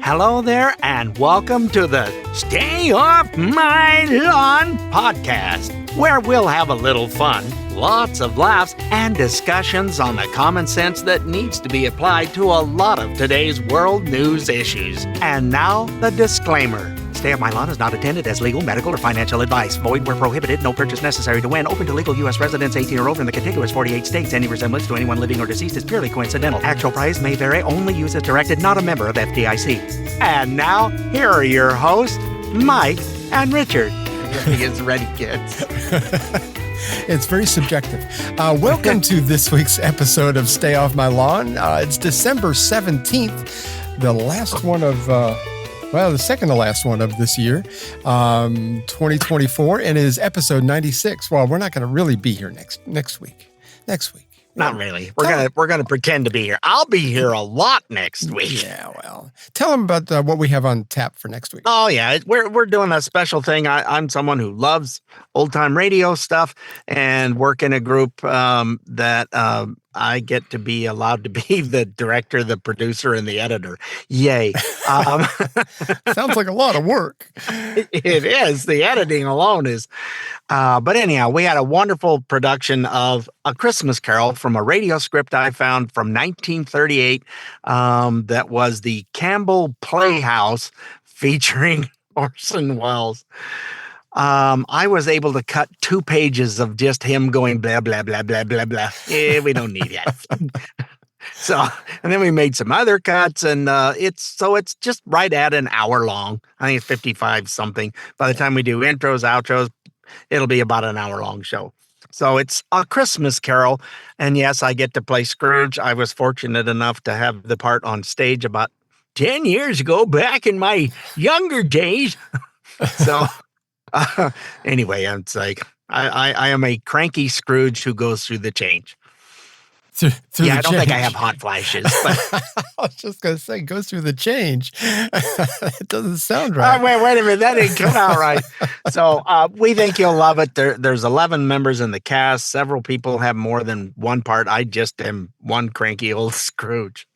Hello there, and welcome to the Stay Off My Lawn podcast, where we'll have a little fun, lots of laughs, and discussions on the common sense that needs to be applied to a lot of today's world news issues. And now, the disclaimer. Stay Off My Lawn is not intended as legal, medical, or financial advice. Void where prohibited. No purchase necessary to win. Open to legal U.S. residents 18 or older in the contiguous 48 states. Any resemblance to anyone living or deceased is purely coincidental. Actual price may vary. Only use as directed. Not a member of FDIC. And now, here are your hosts, Mike and Richard. He is ready, kids. It's very subjective. Welcome to this week's episode of Stay Off My Lawn. It's December 17th, the last one of... the second to last one of this year, 2024, and it is episode 96. Well, we're not going to really be here next week. Not really. We're gonna pretend to be here. I'll be here a lot next week. Yeah, well, tell them about what we have on tap for next week. Oh yeah, we're doing a special thing. I'm someone who loves old time radio stuff and work in a group that I get to be allowed to be the director, the producer, and the editor. Yay. Sounds like a lot of work. It is. The editing alone is. But anyhow, we had a wonderful production of A Christmas Carol from a radio script I found from 1938 that was the Campbell Playhouse featuring Orson Welles. I was able to cut 2 pages of just him going blah, blah, blah, blah, blah, blah. Yeah, we don't need that. And then we made some other cuts, and it's just right at an hour long. I think it's 55 something. By the time we do intros, outros, it'll be about an hour long show. So it's A Christmas Carol. And yes, I get to play Scrooge. I was fortunate enough to have the part on stage about 10 years ago, back in my younger days. So... anyway, it's like I am a cranky Scrooge who goes through the change. Through I don't think I have hot flashes. But I was just going to say, goes through the change. It doesn't sound right. Wait a minute. That didn't come out right. So we think you'll love it. There's 11 members in the cast. Several people have more than one part. I just am one cranky old Scrooge.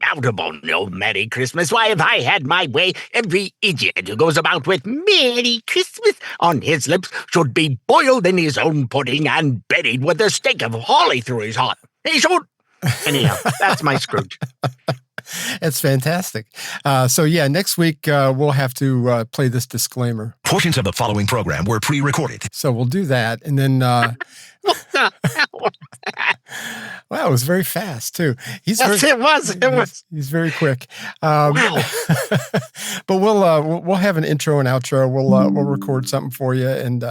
Out about no Merry Christmas. Why, if I had my way, every idiot who goes about with Merry Christmas on his lips should be boiled in his own pudding and buried with a stake of holly through his heart. He should. Anyhow, that's my Scrooge. It's fantastic. So next week we'll have to play this disclaimer. Portions of the following program were pre-recorded. So we'll do that, and then... Wow, it was very fast too. It was. He's very quick. Wow. But we'll have an intro and outro. We'll record something for you, and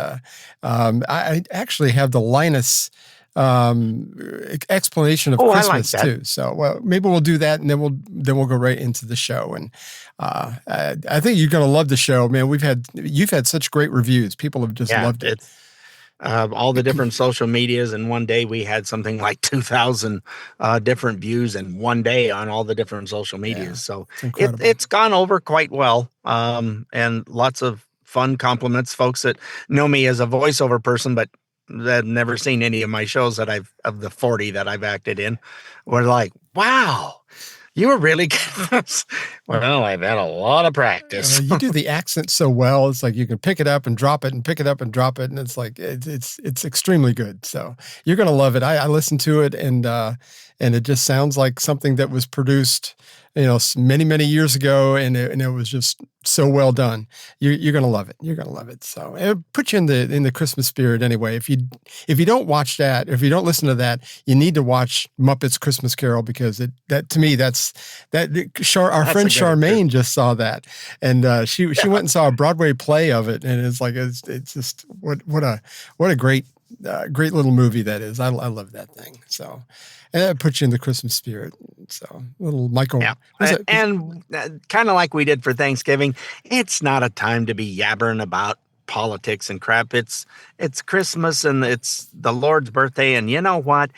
I actually have the Linus explanation of Christmas too. So maybe we'll do that, and then we'll go right into the show. And I think you're going to love the show, man. You've had such great reviews. People have just loved it. All the different social medias, and one day we had something like 2,000 different views in one day on all the different social medias. So it's gone over quite well, and lots of fun compliments. Folks that know me as a voiceover person, but that have never seen any of my shows of the 40 that I've acted in, were like, "Wow, you were really good." Well, I've had a lot of practice. You do the accent so well. It's like you can pick it up and drop it and pick it up and drop it. And it's like, it's extremely good. So you're going to love it. I listened to it, and it just sounds like something that was produced, many, many years ago. And it was just so well done. You're going to love it. You're going to love it. So it puts you in the Christmas spirit anyway. If you don't watch that, if you don't listen to that, you need to watch Muppets Christmas Carol, because to me, our friend Charmaine just saw that, and she went and saw a Broadway play of it, and it's like it's just what a great little movie that is. I love that thing. So, and that puts you in the Christmas spirit. So, little Michael. Yeah. And kind of like we did for Thanksgiving, it's not a time to be yabbering about politics and crap. It's Christmas, and it's the Lord's birthday, and you know what?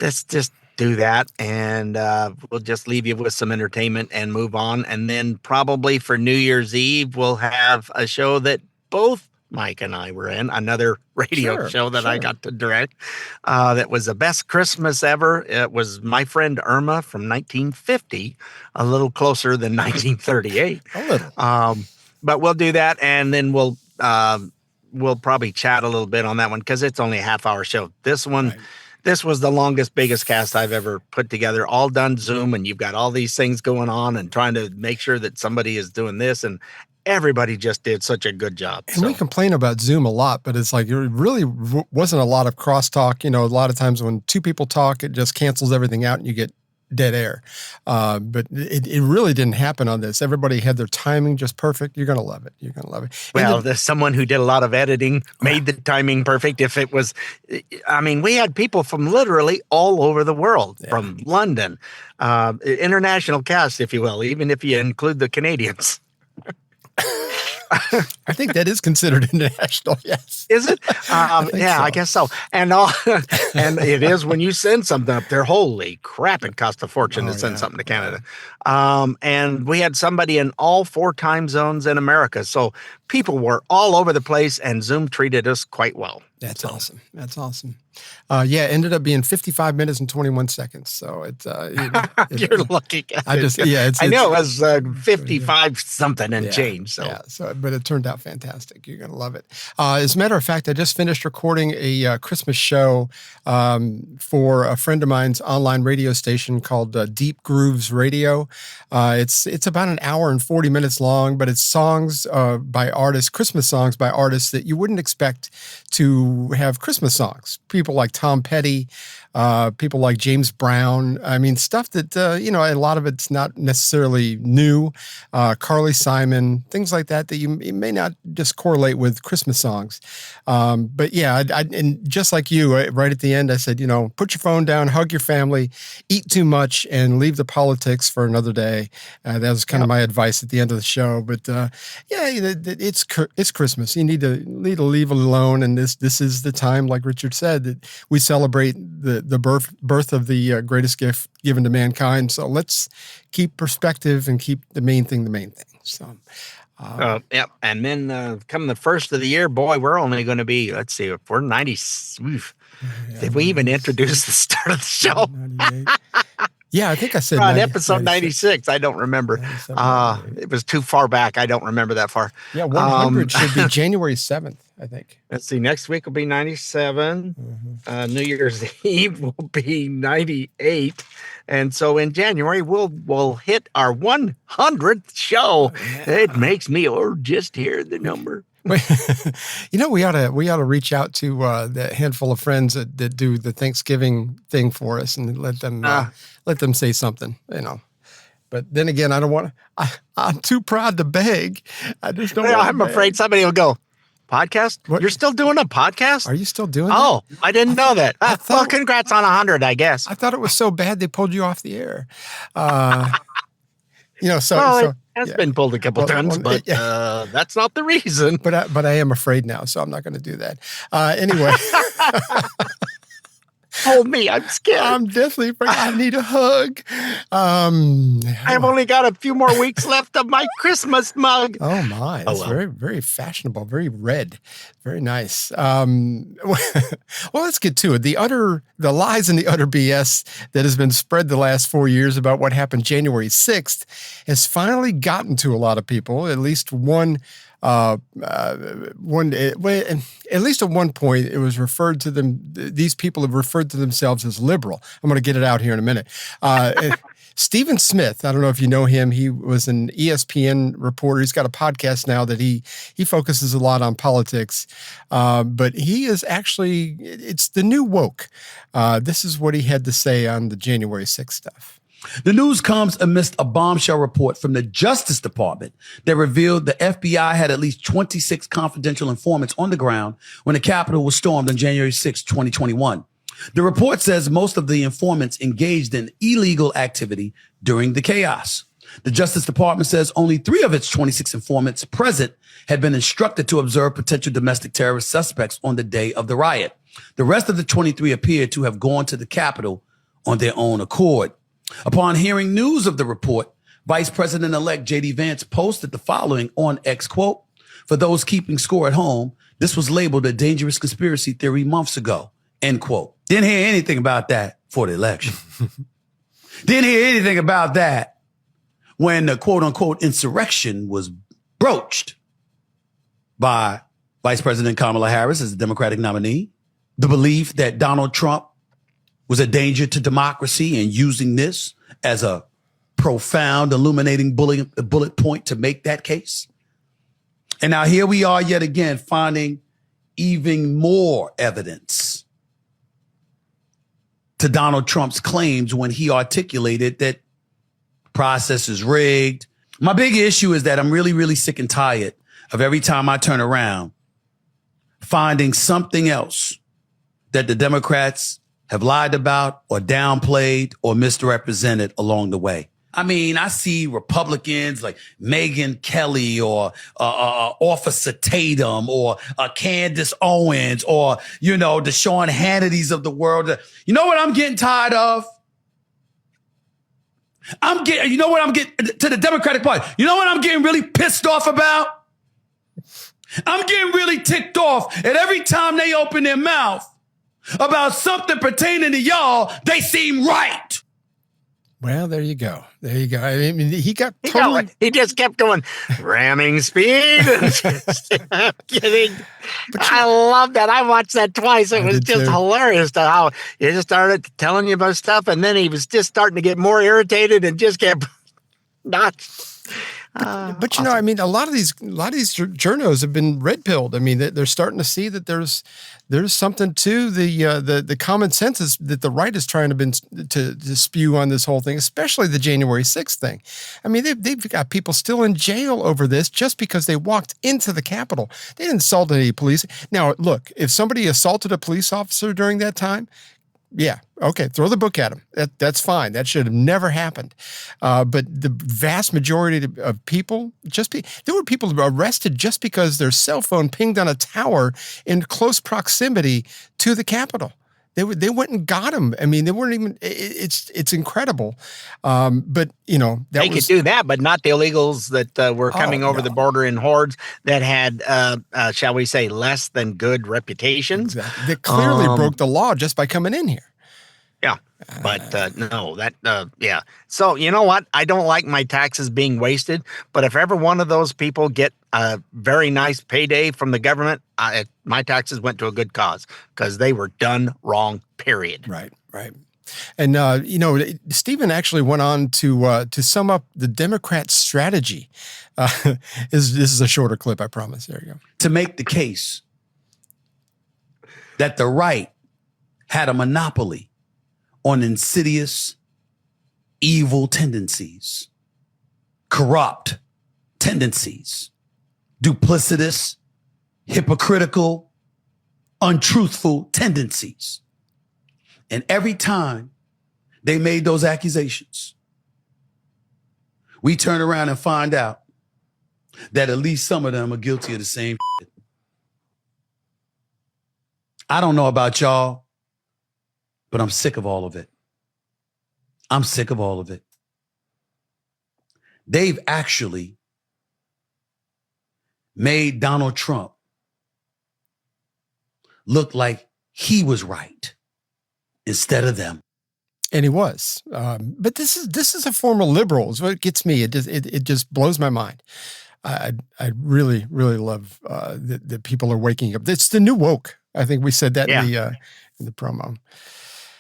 Let's just do that, and we'll just leave you with some entertainment and move on. And then probably for New Year's Eve, we'll have a show that both Mike and I were in, another radio show that I got to direct. That was the best Christmas ever. It was My Friend Irma from 1950, a little closer than 1938. A little. But we'll do that, and then we'll probably chat a little bit on that one because it's only a half-hour show. This one. Right. This was the longest, biggest cast I've ever put together, all done Zoom, and you've got all these things going on and trying to make sure that somebody is doing this, and everybody just did such a good job. And we complain about Zoom a lot, but it's like it really wasn't a lot of crosstalk. A lot of times when two people talk, it just cancels everything out and you get dead air. But it really didn't happen on this. Everybody had their timing just perfect. You're going to love it. You're going to love it. Well, there's someone who did a lot of editing, made the timing perfect. If it was, we had people from literally all over the world, from London, international cast, if you will, even if you include the Canadians. I think that is considered international. Yes. Is it? I guess so. And it is when you send something up there. Holy crap! It costs a fortune to send something to Canada. And we had somebody in all 4 time zones in America, so people were all over the place, and Zoom treated us quite well. That's awesome. That's awesome. Ended up being 55 minutes and 21 seconds. So it's you're lucky. I know it was 55 something and change. So but it turned out fantastic. You're gonna love it. As a matter of fact, I just finished recording a Christmas show for a friend of mine's online radio station called Deep Grooves Radio. It's about an hour and 40 minutes long, but it's songs by artists, Christmas songs by artists that you wouldn't expect to have Christmas songs. People like Tom Petty, people like James Brown. Stuff that, a lot of it's not necessarily new. Carly Simon, things like that you may not just correlate with Christmas songs. And just like you, right at the end, I said, put your phone down, hug your family, eat too much, and leave the politics for another day. That was kind of my advice at the end of the show. But it's Christmas. You need to leave it alone. And this is the time, like Richard said, that we celebrate the birth of the greatest gift given to mankind. So let's keep perspective and keep the main thing. So, And then come the first of the year, boy, we're only going to be, let's see, if we're 90. Did we even introduce the start of the show? 98. Yeah, I think I said on episode 96. I don't remember. It was too far back. I don't remember that far. Yeah, 100 should be January 7th, I think. Let's see. Next week will be 97. Mm-hmm. New Year's Eve will be 98. And so in January, we'll hit our 100th show. It makes me just hear the number. We ought to reach out to the handful of friends that do the Thanksgiving thing for us and let them say something, But then again, I don't want to. I'm too proud to beg. I just don't. I'm afraid somebody will go. Podcast? What? You're still doing a podcast? Are you still doing that? Oh, I didn't know that. Well, congrats on 100, I guess. I thought it was so bad they pulled you off the air. It's been pulled a couple times, but that's not the reason. But I am afraid now, so I'm not going to do that. Anyway. Hold me, I'm scared. I'm definitely afraid. I need a hug. I've only got a few more weeks left of my Christmas mug. Oh my, it's very, very fashionable, very red, very nice. Well, let's get to it. The lies and the utter BS that has been spread the last 4 years about what happened January 6th has finally gotten to a lot of people. At least at least at one point, it was referred to them. These people have referred to themselves as liberal. I'm going to get it out here in a minute. Stephen Smith, I don't know if you know him. He was an ESPN reporter. He's got a podcast now that he focuses a lot on politics. But he is actually, it's the new woke. This is what he had to say on the January 6th stuff. The news comes amidst a bombshell report from the Justice Department that revealed the FBI had at least 26 confidential informants on the ground when the Capitol was stormed on January 6, 2021. The report says most of the informants engaged in illegal activity during the chaos. The Justice Department says only 3 of its 26 informants present had been instructed to observe potential domestic terrorist suspects on the day of the riot. The rest of the 23 appeared to have gone to the Capitol on their own accord. Upon hearing news of the report, Vice President-elect J.D. Vance posted the following on X, quote, For those keeping score at home, this was labeled a dangerous conspiracy theory months ago, end quote. Didn't hear anything about that for the election. Didn't hear anything about that when the quote unquote insurrection was broached by Vice President Kamala Harris as the Democratic nominee. The belief that Donald Trump was a danger to democracy and using this as a profound, illuminating bullet point to make that case. And now here we are yet again finding even more evidence to Donald Trump's claims when he articulated that process is rigged. My big issue is that I'm really, really sick and tired of every time I turn around finding something else that the Democrats have lied about or downplayed or misrepresented along the way. I mean, I see Republicans like Megyn Kelly or Officer Tatum or Candace Owens or, the Sean Hannitys of the world. You know what I'm getting tired of? To the Democratic Party. You know what I'm getting really pissed off about? I'm getting really ticked off at every time they open their mouth about something pertaining to y'all, they seem right. Well, there you go. There you go. I mean, he just kept going, ramming speed. I'm kidding. I love that. I watched that twice. It was just hilarious to how he just started telling you about stuff, and then he was just starting to get more irritated and just kept nuts. But awesome. I mean, a lot of these journos have been red pilled. I mean, they're starting to see that there's something to the common sense that the right is trying to spew on this whole thing, especially the January 6th thing. I mean, they've got people still in jail over this just because they walked into the Capitol. They didn't assault any police. Now, look, if somebody assaulted a police officer during that time, yeah, okay, throw the book at him. That's fine. That should have never happened. But the vast majority of people, there were people arrested just because their cell phone pinged on a tower in close proximity to the Capitol. They went and got him. I mean, they weren't even. It's incredible. But they could do that, but not the illegals that were coming over the border in hordes that had, shall we say, less than good reputations. Exactly. They clearly broke the law just by coming in here. Yeah, but no, yeah. So you know what? I don't like my taxes being wasted, but if ever one of those people get a very nice payday from the government, my taxes went to a good cause because they were done wrong, period. Right. And, Stephen actually went on to sum up the Democrat strategy. This is a shorter clip, I promise. There you go. To make the case that the right had a monopoly on insidious, evil tendencies, corrupt tendencies, duplicitous, hypocritical, untruthful tendencies. And every time they made those accusations, we turn around and find out that at least some of them are guilty of the same shit. I don't know about y'all, but I'm sick of all of it. I'm sick of all of it. They've actually made Donald Trump look like he was right instead of them. And he was. But this is a form of liberals. What gets me, it just blows my mind. I really, really love that people are waking up. It's the new woke. I think we said that in the promo.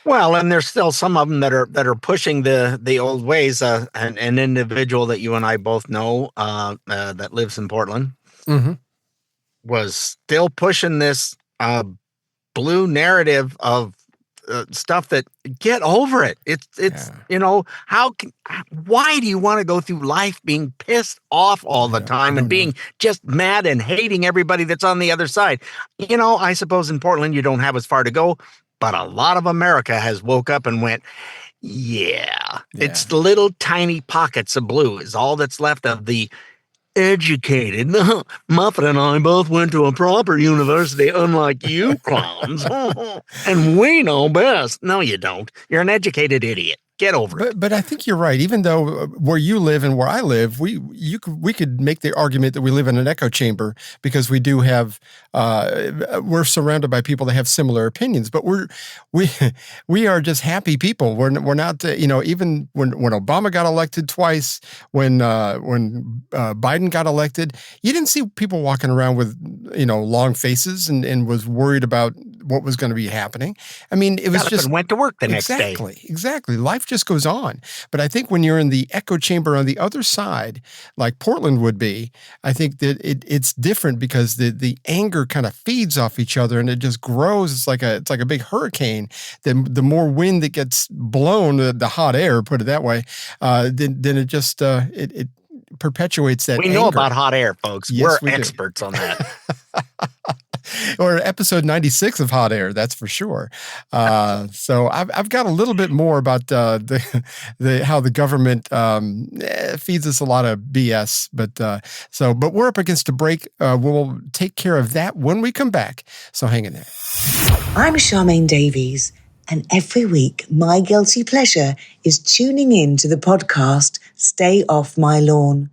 Well, and there's still some of them that are pushing the old ways. An individual that you and I both know that lives in Portland was still pushing this blue narrative of stuff that get over it. Why do you want to go through life being pissed off all the time and being just mad and hating everybody that's on the other side? I suppose in Portland you don't have as far to go. But a lot of America has woke up and went, it's little tiny pockets of blue is all that's left of the educated. Muffet and I both went to a proper university, unlike you clowns. And we know best. No, you don't. You're an educated idiot. Get over it. But I think you're right. Even though where you live and where I live, we could make the argument that we live in an echo chamber because we do have we're surrounded by people that have similar opinions. But we are just happy people. We're not even when Obama got elected twice, when Biden got elected, you didn't see people walking around with long faces and was worried about what was going to be happening. I mean, it was just went to work the next day. Exactly. Life just goes on. But I think when you're in the echo chamber on the other side, like Portland would be, I think that it's different because the anger kind of feeds off each other and it just grows. It's like a big hurricane. Then the more wind that gets blown, the hot air, put it that way, then it just it perpetuates that. We know about hot air, folks. Yes, We're experts on that. Or episode 96 of Hot Air, that's for sure. So I've got a little bit more about how the government feeds us a lot of BS. But we're up against a break. We'll take care of that when we come back. So hang in there. I'm Charmaine Davies, and every week my guilty pleasure is tuning in to the podcast Stay Off My Lawn.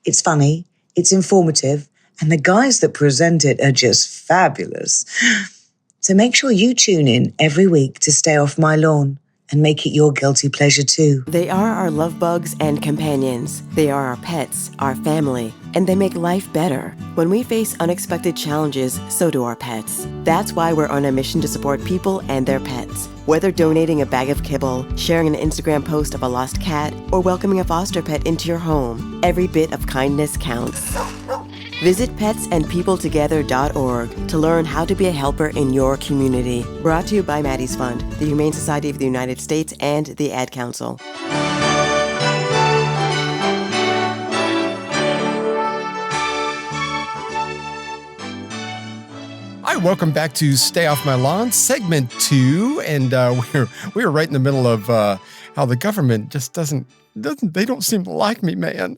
It's funny, it's informative, and the guys that present it are just fabulous. So make sure you tune in every week to Stay Off My Lawn and make it your guilty pleasure too. They are our love bugs and companions. They are our pets, our family, and they make life better. When we face unexpected challenges, so do our pets. That's why we're on a mission to support people and their pets. Whether donating a bag of kibble, sharing an Instagram post of a lost cat, or welcoming a foster pet into your home, every bit of kindness counts. Visit petsandpeopletogether.org to learn how to be a helper in your community. Brought to you by Maddie's Fund, the Humane Society of the United States, and the Ad Council. Hi, welcome back to Stay Off My Lawn, segment 2, and we're right in the middle of how the government just doesn't. They don't seem to like me, man.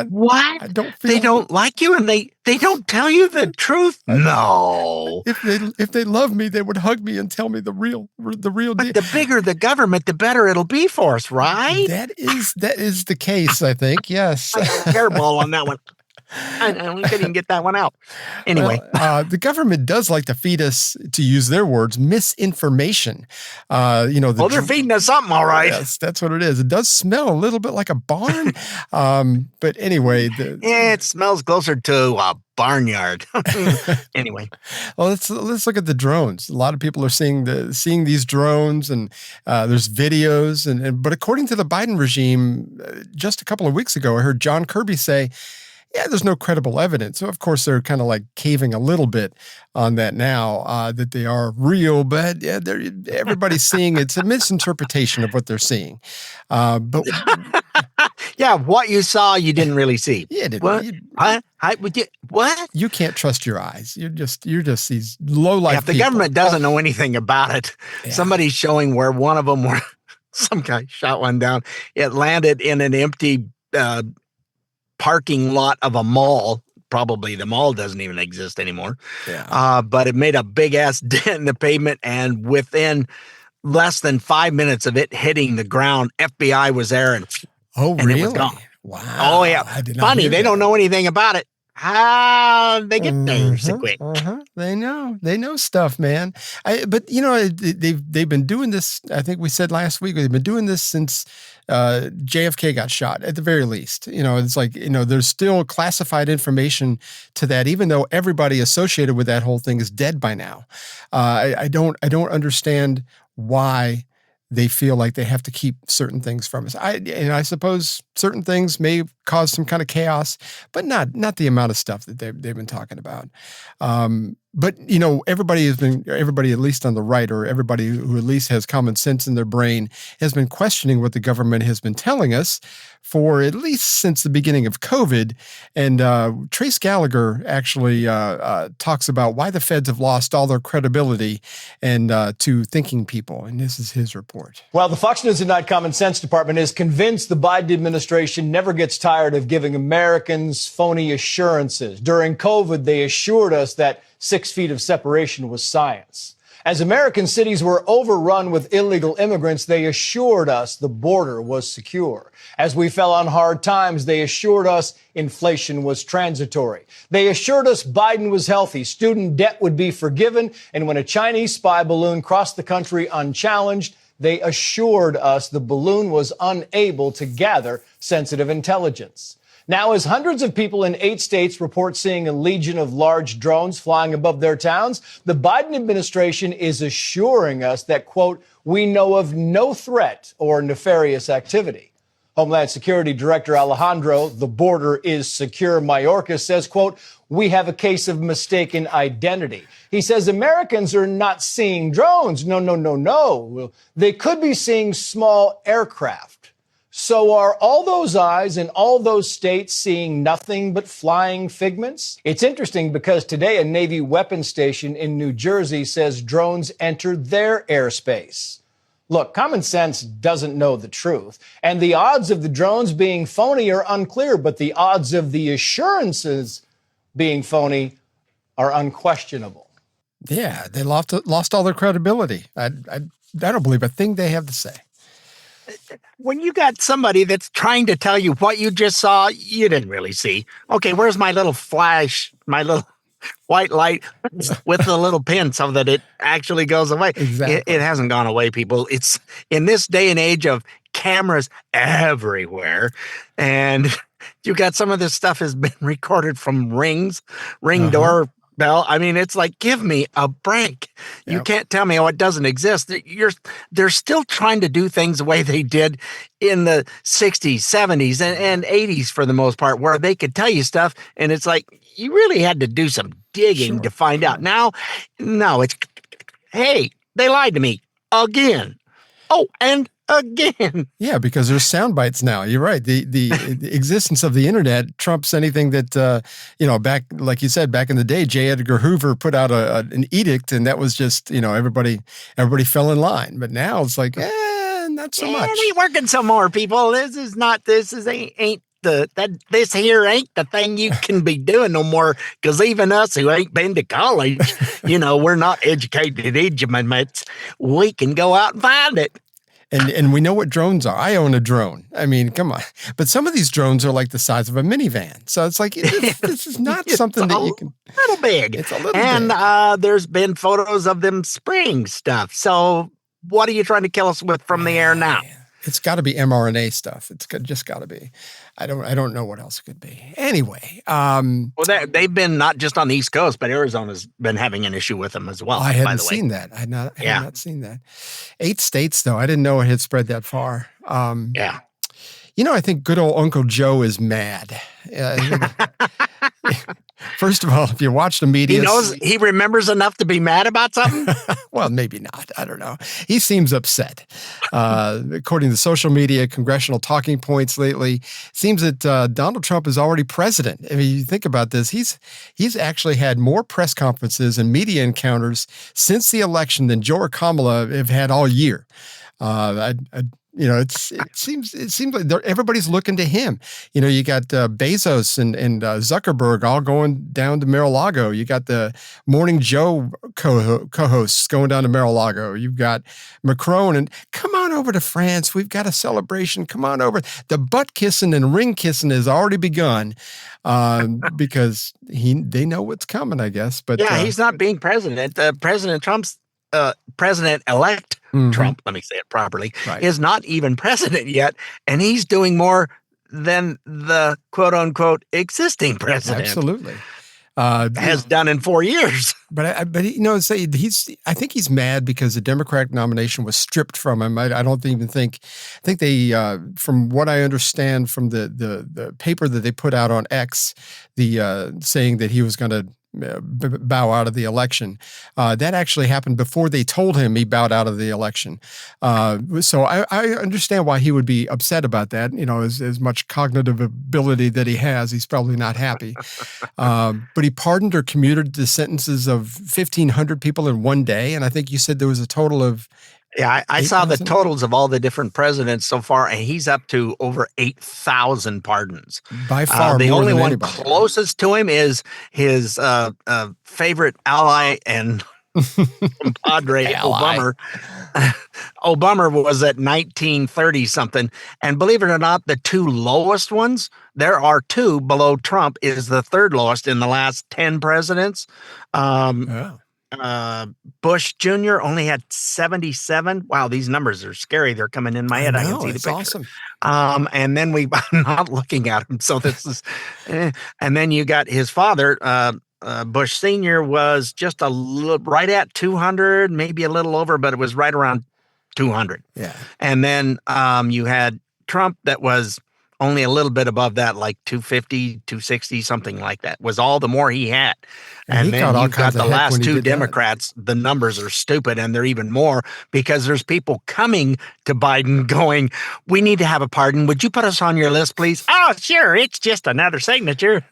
What? I don't feel they don't like you, and they don't tell you the truth. No. If they love me, they would hug me and tell me the real deal. But the bigger the government, the better it'll be for us, right? That is the case, I think. Yes. I got a hairball on that one. I couldn't even get that one out. Anyway, the government does like to feed us, to use their words, misinformation. they're feeding us something, all right. Yes, that's what it is. It does smell a little bit like a barn, but anyway, it smells closer to a barnyard. Anyway, well, let's look at the drones. A lot of people are seeing these drones, and there's videos, but according to the Biden regime, just a couple of weeks ago, I heard John Kirby say, yeah, there's no credible evidence. So, of course, they're kind of like caving a little bit on that now, that they are real, but yeah, everybody's seeing it's a misinterpretation of what they're seeing. But yeah, what you saw, you didn't really see. Yeah, what? What? You can't trust your eyes. You're just these low life. If the government doesn't know anything about it, somebody's showing where one of them, where some guy shot one down. It landed in an empty parking lot of a mall. Probably the mall doesn't even exist anymore. Yeah. But it made a big ass dent in the pavement, and within less than 5 minutes of it hitting the ground, FBI was there, and really? It was gone. Wow. Oh yeah. Funny, they don't know anything about it. How they get there so quick? They know stuff, man. But they've been doing this. I think we said last week they've been doing this since JFK got shot. At the very least, it's like there's still classified information to that, even though everybody associated with that whole thing is dead by now. I don't understand why they feel like they have to keep certain things from us. I suppose certain things may cause some kind of chaos, but not the amount of stuff that they've been talking about. But everybody, at least on the right, or everybody who at least has common sense in their brain, has been questioning what the government has been telling us for at least since the beginning of COVID. And Trace Gallagher actually talks about why the feds have lost all their credibility and to thinking people. And this is his report. Well, the Fox News and Night Common Sense Department is convinced the Biden administration never gets tired of giving Americans phony assurances. During COVID, they assured us that 6 feet of separation was science. As American cities were overrun with illegal immigrants, they assured us the border was secure. As we fell on hard times, they assured us inflation was transitory. They assured us Biden was healthy, student debt would be forgiven, and when a Chinese spy balloon crossed the country unchallenged, they assured us the balloon was unable to gather sensitive intelligence. Now, as hundreds of people in 8 states report seeing a legion of large drones flying above their towns, the Biden administration is assuring us that, quote, we know of no threat or nefarious activity. Homeland Security Director Alejandro, the border is secure, Mayorkas says, quote, we have a case of mistaken identity. He says Americans are not seeing drones. No. They could be seeing small aircraft. So are all those eyes in all those states seeing nothing but flying figments? It's interesting because today a Navy weapons station in New Jersey says drones entered their airspace. Look, common sense doesn't know the truth, and the odds of the drones being phony are unclear, but the odds of the assurances being phony are unquestionable. Yeah, they lost all their credibility. I don't believe a thing they have to say. When you got somebody that's trying to tell you what you just saw, you didn't really see. Okay, where's my little flash, my little white light with the little pin so that it actually goes away? Exactly. It hasn't gone away, people. It's in this day and age of cameras everywhere. And you got some of this stuff has been recorded from ring doorbell. I mean, it's like, give me a break. You can't tell me, it doesn't exist. They're still trying to do things the way they did in the 60s, 70s, and 80s for the most part, where they could tell you stuff. And it's like, you really had to do some digging to find out. Now, no, it's, hey, they lied to me again. Oh, and again. Yeah, because there's sound bites now. You're right. The existence of the internet trumps anything that, back, like you said, back in the day, J. Edgar Hoover put out an edict, and that was just, everybody fell in line. But now it's like, not so much. It ain't working some more, people. This ain't this here ain't the thing you can be doing no more, because even us who ain't been to college, we're not educated idiots. We can go out and find it. And we know what drones are. I own a drone. I mean, come on. But some of these drones are like the size of a minivan. So it's like, this is not something that you can. A little big. It's a little big. And there's been photos of them spraying stuff. So what are you trying to kill us with from the air now? It's got to be mRNA stuff. It's just got to be. I don't know what else it could be. Anyway. Well, they've been not just on the East Coast, but Arizona's been having an issue with them as well. I hadn't seen that. I had not seen that. 8 states, though. I didn't know it had spread that far. Yeah. I think good old Uncle Joe is mad. First of all, if you watch the media, he remembers enough to be mad about something. Well, maybe not. I don't know. He seems upset. According to social media, congressional talking points lately, seems that Donald Trump is already president. I mean, you think about this. He's actually had more press conferences and media encounters since the election than Joe or Kamala have had all year. It seems like everybody's looking to him. You got Bezos and Zuckerberg all going down to Mar-a-Lago. You got the Morning Joe co-hosts going down to Mar-a-Lago. You've got Macron, and come on over to France. We've got a celebration. Come on over. The butt kissing and ring kissing has already begun because they know what's coming, I guess. But he's not being president. President Trump's president-elect Trump, let me say it properly, is not even president yet, and he's doing more than the quote-unquote existing president. Absolutely. Has done in 4 years. But I think he's mad because the Democratic nomination was stripped from him. I don't even think they, from what I understand from the paper that they put out on X, saying that he was going to bow out of the election. That actually happened before they told him he bowed out of the election. So I understand why he would be upset about that. As much cognitive ability that he has, he's probably not happy. But he pardoned or commuted the sentences of 1,500 people in one day. And I think you said there was a total of. Yeah, I saw the totals of all the different presidents so far, and he's up to over 8,000 pardons. By far, the more only than one anybody. closest to him is his favorite ally and compadre Obama. Obama was at 1930 something. And believe it or not, the two lowest ones, there are two below Trump, is the third lowest in the last 10 presidents. Bush Jr. only had 77. Wow, these numbers are scary. They're coming in my head. I can see the picture. Awesome. And then I'm not looking at him. So this is, and then you got his father, Bush Sr. was just a little right at 200, maybe a little over, but it was right around 200. Yeah. And then you had Trump that was only a little bit above that, like 250, 260, something like that, was all the more he had. And then you've got the last two Democrats, the numbers are stupid, and they're even more because there's people coming to Biden going, we need to have a pardon. Would you put us on your list, please? Oh, sure. It's just another signature.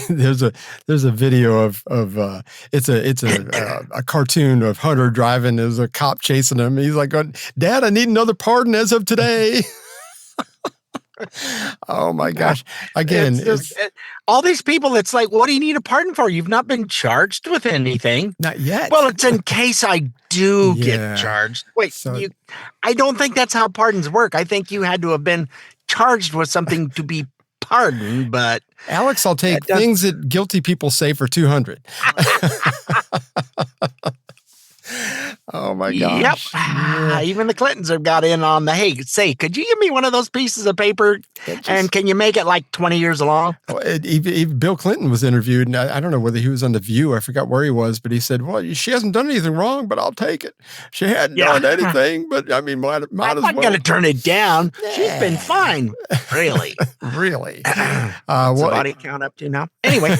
There's a video of it's a cartoon of Hunter driving. There's a cop chasing him. He's like, Dad, I need another pardon as of today. Oh my gosh. Again, all these people, it's like, what do you need a pardon for? You've not been charged with anything. Not yet. Well, it's in case I do get charged. Wait, I don't think that's how pardons work. I think you had to have been charged with something to be pardoned, but Alex, I'll take things that guilty people say for 200. Oh my gosh. Yep. Yeah. Even the Clintons have got in on the, hey, say, could you give me one of those pieces of paper and can you make it like 20 years long? Even Bill Clinton was interviewed, and I don't know whether he was on The View. I forgot where he was, but he said, well, she hasn't done anything wrong, but I'll take it. She hadn't done anything, but I mean, might as well. I'm not going to turn it down. Yeah. She's been fine. Really? Really? What's the body count up to now? Anyway.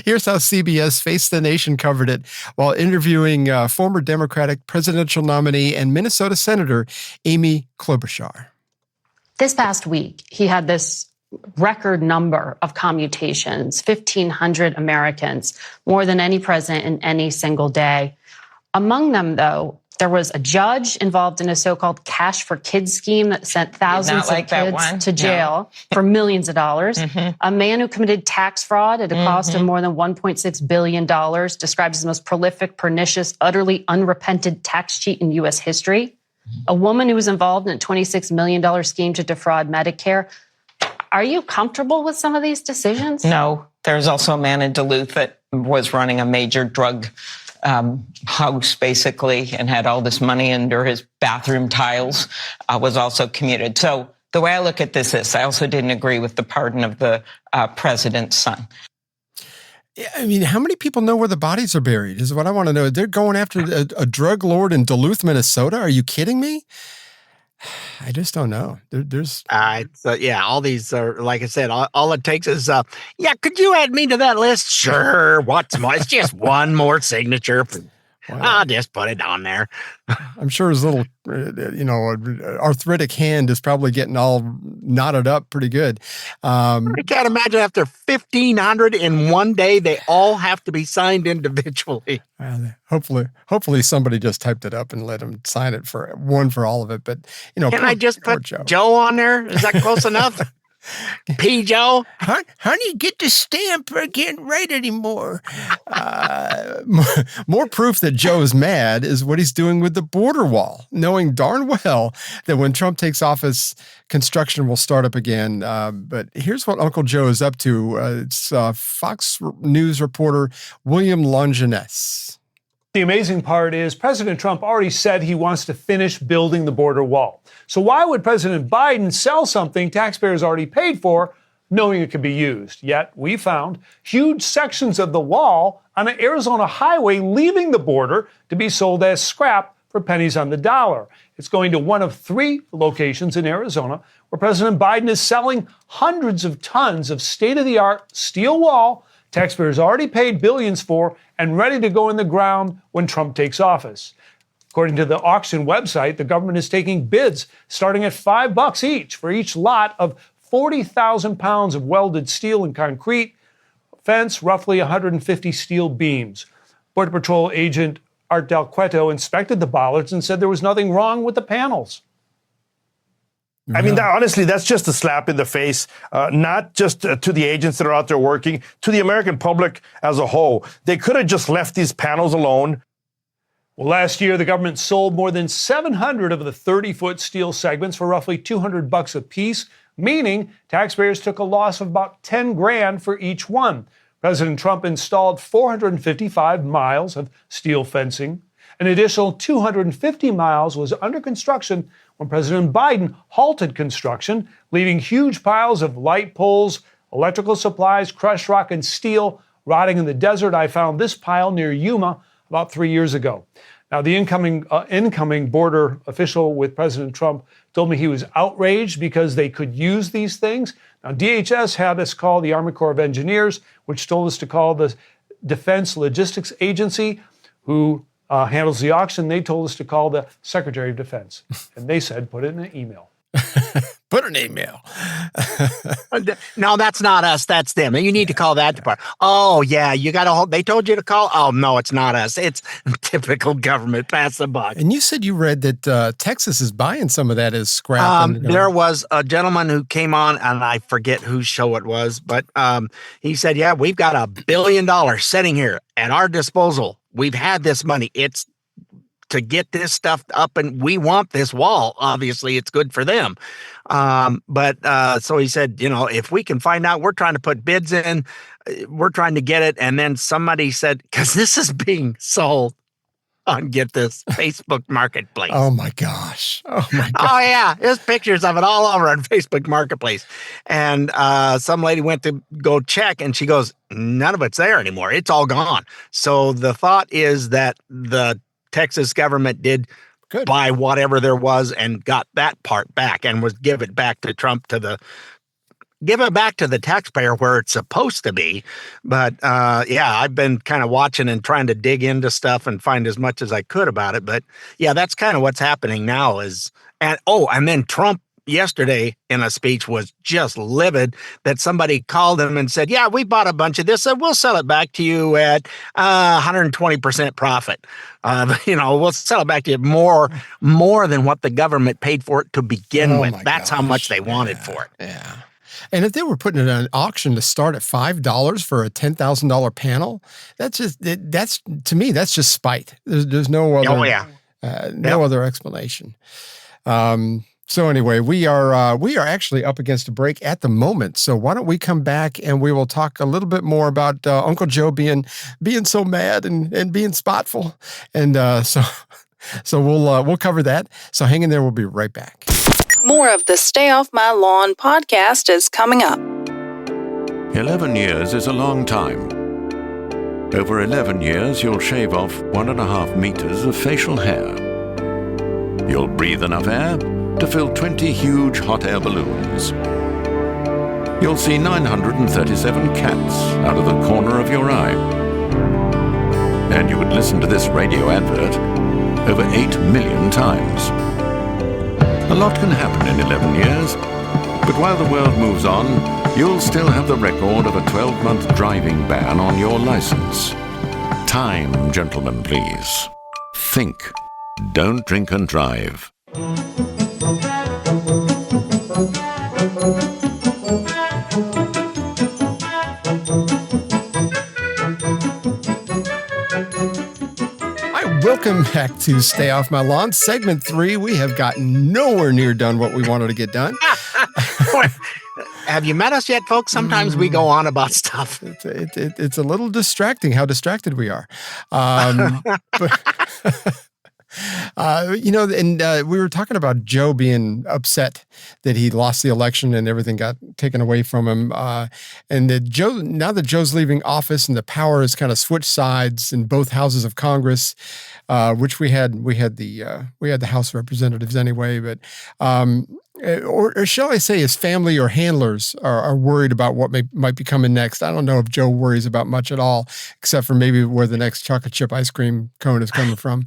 Here's how CBS Face the Nation covered it while interviewing former Democratic presidential nominee and Minnesota Senator Amy Klobuchar. This past week, he had this record number of commutations, 1,500 Americans, more than any president in any single day. Among them, though, there was a judge involved in a so-called Cash for Kids scheme that sent thousands of kids to jail for millions of dollars. Mm-hmm. A man who committed tax fraud at a cost of more than $1.6 billion, described as the most prolific, pernicious, utterly unrepentant tax cheat in U.S. history. A woman who was involved in a $26 million scheme to defraud Medicare. Are you comfortable with some of these decisions? No. There's also a man in Duluth that was running a major drug house, basically, and had all this money under his bathroom tiles, was also commuted. So the way I look at this is I also didn't agree with the pardon of the president's son. I mean, how many people know where the bodies are buried is what I want to know. They're going after a drug lord in Duluth, Minnesota. Are you kidding me? I just don't know. There's all these are, like I said, all it takes is, could you add me to that list? Sure. What's more? It's just one more signature. I'll just put it on there. I'm sure his little, arthritic hand is probably getting all knotted up pretty good. I can't imagine after 1,500 in one day, they all have to be signed individually. Hopefully somebody just typed it up and let him sign it for all of it. But, can I just put Joe on there? Is that close enough? P. Joe? Honey, get the stamp. I can't write anymore. More proof that Joe is mad is what he's doing with the border wall, knowing darn well that when Trump takes office, construction will start up again. But here's what Uncle Joe is up to. It's Fox News reporter William Longinus. The amazing part is President Trump already said he wants to finish building the border wall. So why would President Biden sell something taxpayers already paid for, knowing it could be used? Yet we found huge sections of the wall on an Arizona highway leaving the border to be sold as scrap for pennies on the dollar. It's going to one of 3 locations in Arizona where President Biden is selling hundreds of tons of state-of-the-art steel wall taxpayers already paid billions for and ready to go in the ground when Trump takes office. According to the auction website, the government is taking bids starting at $5 each for each lot of 40,000 pounds of welded steel and concrete, fence, roughly 150 steel beams. Border Patrol agent Art Del Cueto inspected the bollards and said there was nothing wrong with the panels. I mean, honestly, that's just a slap in the face, not just to the agents that are out there working, to the American public as a whole. They could have just left these panels alone. Well, last year, the government sold more than 700 of the 30-foot steel segments for roughly $200 a piece, meaning taxpayers took a loss of about 10 grand for each one. President Trump installed 455 miles of steel fencing. An additional 250 miles was under construction when President Biden halted construction, leaving huge piles of light poles, electrical supplies, crushed rock, and steel rotting in the desert. I found this pile near Yuma about 3 years ago. Now, the incoming border official with President Trump told me he was outraged because they could use these things. Now, DHS had us call the Army Corps of Engineers, which told us to call the Defense Logistics Agency, who handles the auction. They told us to call the Secretary of Defense. And they said, put it in an email. Put an email. No, that's not us. That's them. You need to call that department. Oh, yeah. They told you to call. Oh, no, it's not us. It's typical government. Pass the buck. And you said you read that Texas is buying some of that as scrap. There was a gentleman who came on, and I forget whose show it was, but he said, yeah, we've got $1 billion sitting here at our disposal. We've had this money. It's to get this stuff up, and we want this wall. Obviously, it's good for them. So he said, if we can find out, we're trying to put bids in, we're trying to get it. And then somebody said, because this is being sold on, get this, Facebook Marketplace. Oh my gosh. Oh yeah. There's pictures of it all over on Facebook Marketplace. And some lady went to go check, and she goes, none of it's there anymore. It's all gone. So the thought is that the Texas government did buy whatever there was and got that part back and was give it back to Trump give it back to the taxpayer where it's supposed to be. But I've been kind of watching and trying to dig into stuff and find as much as I could about it. But yeah, that's kind of what's happening now and then Trump yesterday in a speech was just livid that somebody called him and said, yeah, we bought a bunch of this and we'll sell it back to you at 120% profit. We'll sell it back to you more than what the government paid for it to begin with. That's how much they wanted for it. Yeah. And if they were putting it on an auction to start at $5 for a $10,000 panel, to me, that's just spite. There's no other, no other explanation. So anyway, we are actually up against a break at the moment. So why don't we come back and we will talk a little bit more about Uncle Joe being so mad and being spiteful, and so we'll cover that. So hang in there. We'll be right back. More of the Stay Off My Lawn podcast is coming up. 11 years is a long time. Over 11 years, you'll shave off 1.5 meters of facial hair. You'll breathe enough air to fill 20 huge hot air balloons. You'll see 937 cats out of the corner of your eye. And you would listen to this radio advert over 8 million times. A lot can happen in 11 years, but while the world moves on, you'll still have the record of a 12-month driving ban on your license. Time, gentlemen, please. Think. Don't drink and drive. Welcome back to Stay Off My Lawn. Segment 3, we have gotten nowhere near done what we wanted to get done. Have you met us yet, folks? Sometimes we go on about stuff. It's a little distracting how distracted we are. We were talking about Joe being upset that he lost the election and everything got taken away from him. And that now that Joe's leaving office and the power has kind of switched sides in both houses of Congress, which we had the House of Representatives anyway, but or shall I say his family or handlers are worried about what might be coming next. I don't know if Joe worries about much at all, except for maybe where the next chocolate chip ice cream cone is coming from.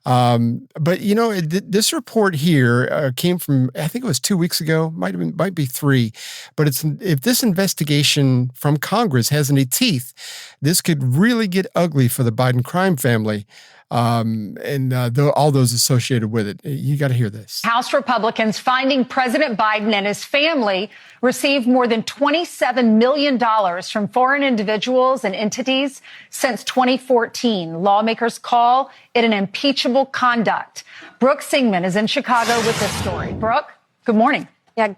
But this report here came from, I think it was 2 weeks ago, might be 3. But if this investigation from Congress has any teeth, this could really get ugly for the Biden crime family. and all those associated with it. You got to hear this. House Republicans finding President Biden and his family received more than $27 million from foreign individuals and entities since 2014. Lawmakers call it an impeachable conduct. Brooke Singman is in Chicago with this story. Brooke, good morning. Yeah.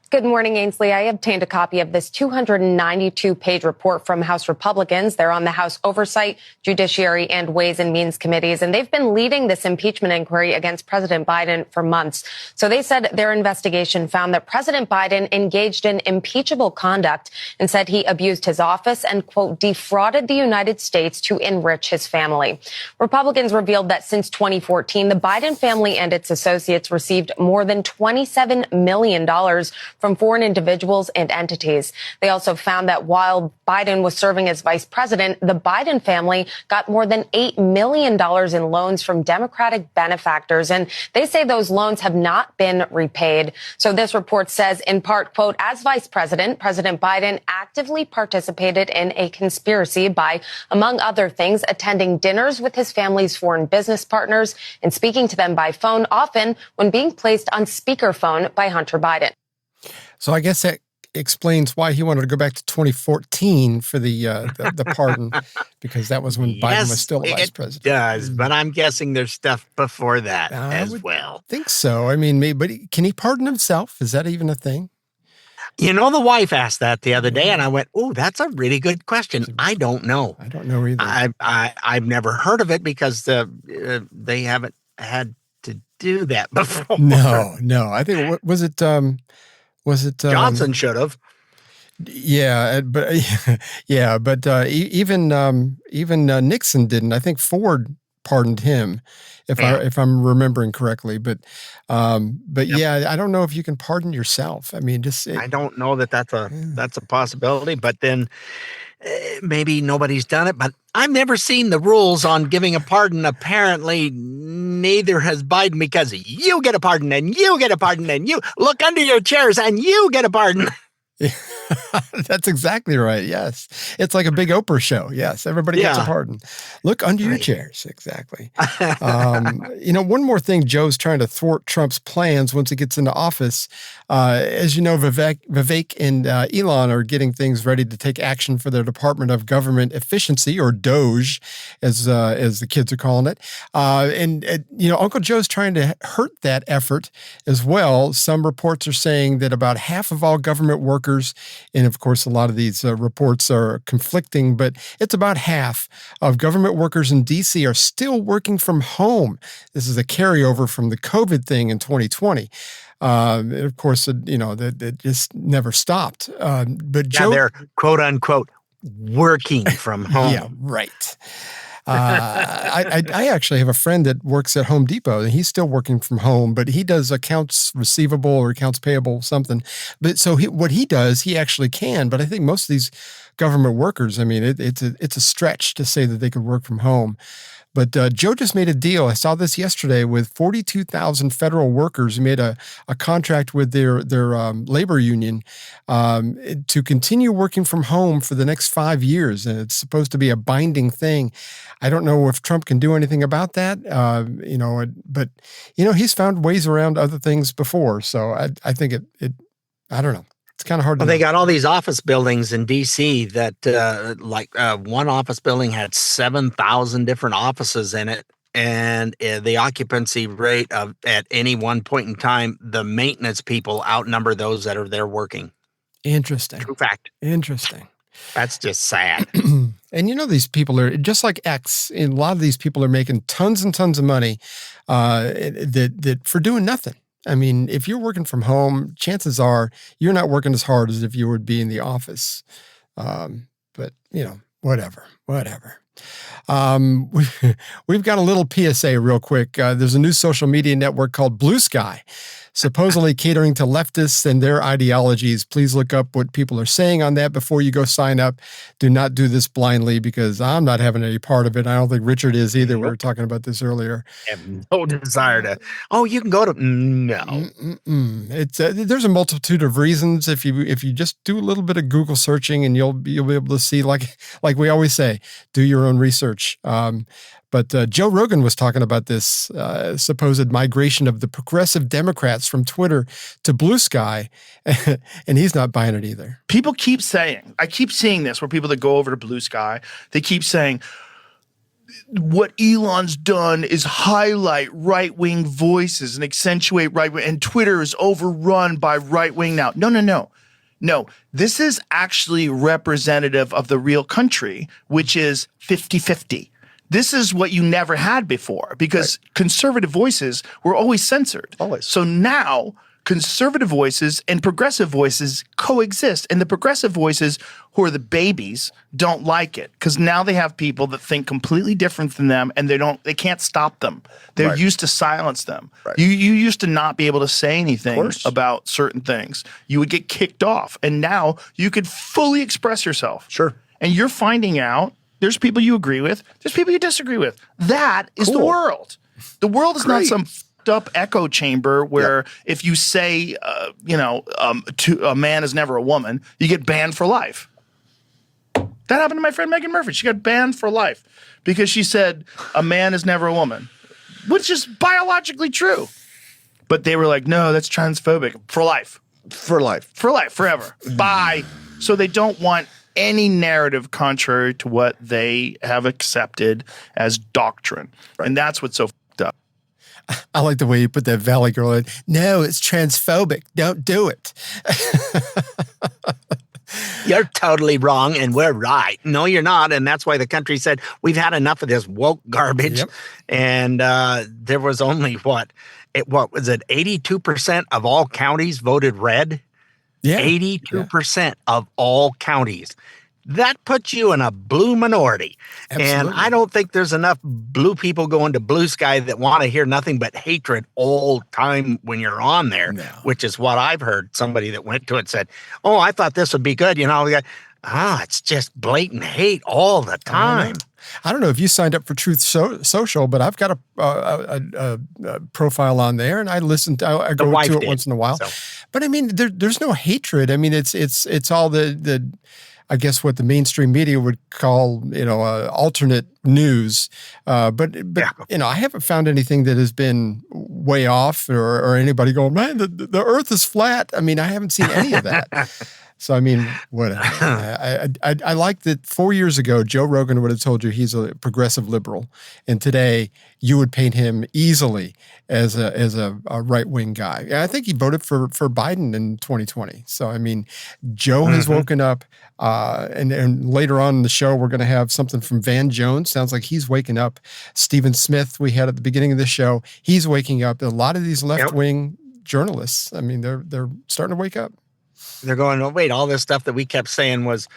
Good morning, Ainsley. I obtained a copy of this 292-page report from House Republicans. They're on the House Oversight, Judiciary, and Ways and Means committees, and they've been leading this impeachment inquiry against President Biden for months. So they said their investigation found that President Biden engaged in impeachable conduct and said he abused his office and, quote, defrauded the United States to enrich his family. Republicans revealed that since 2014, the Biden family and its associates received more than $27 million from foreign individuals and entities. They also found that while Biden was serving as vice president, the Biden family got more than $8 million in loans from Democratic benefactors. And they say those loans have not been repaid. So this report says, in part, quote, as vice president, President Biden actively participated in a conspiracy by, among other things, attending dinners with his family's foreign business partners and speaking to them by phone, often when being placed on speakerphone by Hunter Biden. So I guess that explains why he wanted to go back to 2014 for the pardon, because that was when Biden was still a vice president. It does, but I'm guessing there's stuff before that as well. I think so. I mean, maybe, but can he pardon himself? Is that even a thing? You know, the wife asked that the other day, and I went, "Oh, that's a really good question. I don't know. I don't know either. I've never heard of it because they haven't had to do that before." No. I think was it Johnson should have. Yeah, but even Nixon didn't. I think Ford pardoned him, if I'm remembering correctly. But yeah, I don't know if you can pardon yourself. I mean, I don't know that's a possibility. But then maybe nobody's done it. But I've never seen the rules on giving a pardon. Apparently, neither has Biden, because you get a pardon and you get a pardon and you look under your chairs and you get a pardon. That's exactly right. Yes. It's like a big Oprah show. Yes. Everybody gets a pardon. Look under your chairs. Exactly. One more thing, Joe's trying to thwart Trump's plans once he gets into office. As you know, Vivek and Elon are getting things ready to take action for their Department of Government Efficiency, or DOGE, as the kids are calling it. Uncle Joe's trying to hurt that effort as well. Some reports are saying that about half of all government workers, and of course, a lot of these reports are conflicting, but it's about half of government workers in D.C. are still working from home. This is a carryover from the COVID thing in 2020. Of course, that just never stopped. But Joe, they're quote unquote working from home. Yeah, right. I actually have a friend that works at Home Depot, and he's still working from home, but he does accounts receivable or accounts payable, something. But so what he does, he actually can. But I think most of these government workers, I mean, it's a stretch to say that they could work from home. But Joe just made a deal. I saw this yesterday with 42,000 federal workers who made a contract with their labor union to continue working from home for the next 5 years. And it's supposed to be a binding thing. I don't know if Trump can do anything about that, but he's found ways around other things before. So I think I don't know. It's kind of hard to know. They got all these office buildings in D.C. that, one office building had 7,000 different offices in it. And the occupancy rate at any one point in time, the maintenance people outnumber those that are there working. Interesting. True fact. Interesting. That's just sad. And these people are just like X. And a lot of these people are making tons and tons of money that for doing nothing. I mean, if you're working from home, chances are you're not working as hard as if you would be in the office. But whatever. We've got a little PSA real quick. There's a new social media network called Bluesky, supposedly catering to leftists and their ideologies. Please look up what people are saying on that before you go sign up. Do not do this blindly, because I'm not having any part of it. I don't think Richard is either. We were talking about this earlier. I have no desire to. Oh, you can go to. No. It's there's a multitude of reasons. If you just do a little bit of Google searching, and you'll be able to see, like we always say, say. Do your own research. But Joe Rogan was talking about this supposed migration of the progressive Democrats from Twitter to Bluesky, and he's not buying it either. People keep saying, I keep seeing this where people that go over to Bluesky, they keep saying, what Elon's done is highlight right-wing voices and accentuate right-wing, and Twitter is overrun by right-wing now. No, this is actually representative of the real country, which is 50-50. This is what you never had before because conservative voices were always censored. Always. So now conservative voices and progressive voices coexist. And the progressive voices who are the babies don't like it because now they have people that think completely different than them and they can't stop them. They're used to silence them. Right. You used to not be able to say anything about certain things. You would get kicked off. And now you could fully express yourself. Sure. And you're finding out there's people you agree with, there's people you disagree with. That is the world. The world is not some up echo chamber where if you say, to a man is never a woman, you get banned for life. That happened to my friend Megan Murphy. She got banned for life because she said a man is never a woman, which is biologically true. But they were like, no, that's transphobic. For life. For life. For life, forever. Bye. So they don't want any narrative contrary to what they have accepted as doctrine. And that's what's so fucked up. I like the way you put that Valley Girl in. No, it's transphobic. Don't do it. You're totally wrong, and we're right. No, you're not, and that's why the country said, we've had enough of this woke garbage. Yep. And there was only, what was it, 82% of all counties voted red? Yeah. 82% of all counties. That puts you in a blue minority. Absolutely. And I don't think there's enough blue people going to Bluesky that want to hear nothing but hatred all time when you're on there, which is what I've heard. Somebody that went to it said, oh, I thought this would be good. It's just blatant hate all the time. I don't know if you signed up for Truth Social, but I've got a profile on there, and I listen. I go to it once in a while. So. But I mean, there's no hatred. I mean, it's all the I guess what the mainstream media would call alternate news. But I haven't found anything that has been way off or anybody going, man, the Earth is flat. I mean, I haven't seen any of that. So, I mean, whatever. I like that 4 years ago, Joe Rogan would have told you he's a progressive liberal. And today, you would paint him easily as a right-wing guy. And I think he voted for Biden in 2020. So, I mean, Joe has woken up. And later on in the show, we're going to have something from Van Jones. Sounds like he's waking up. Stephen Smith, we had at the beginning of the show, he's waking up. A lot of these left-wing journalists, I mean, they're starting to wake up. They're going, oh, wait, all this stuff that we kept saying was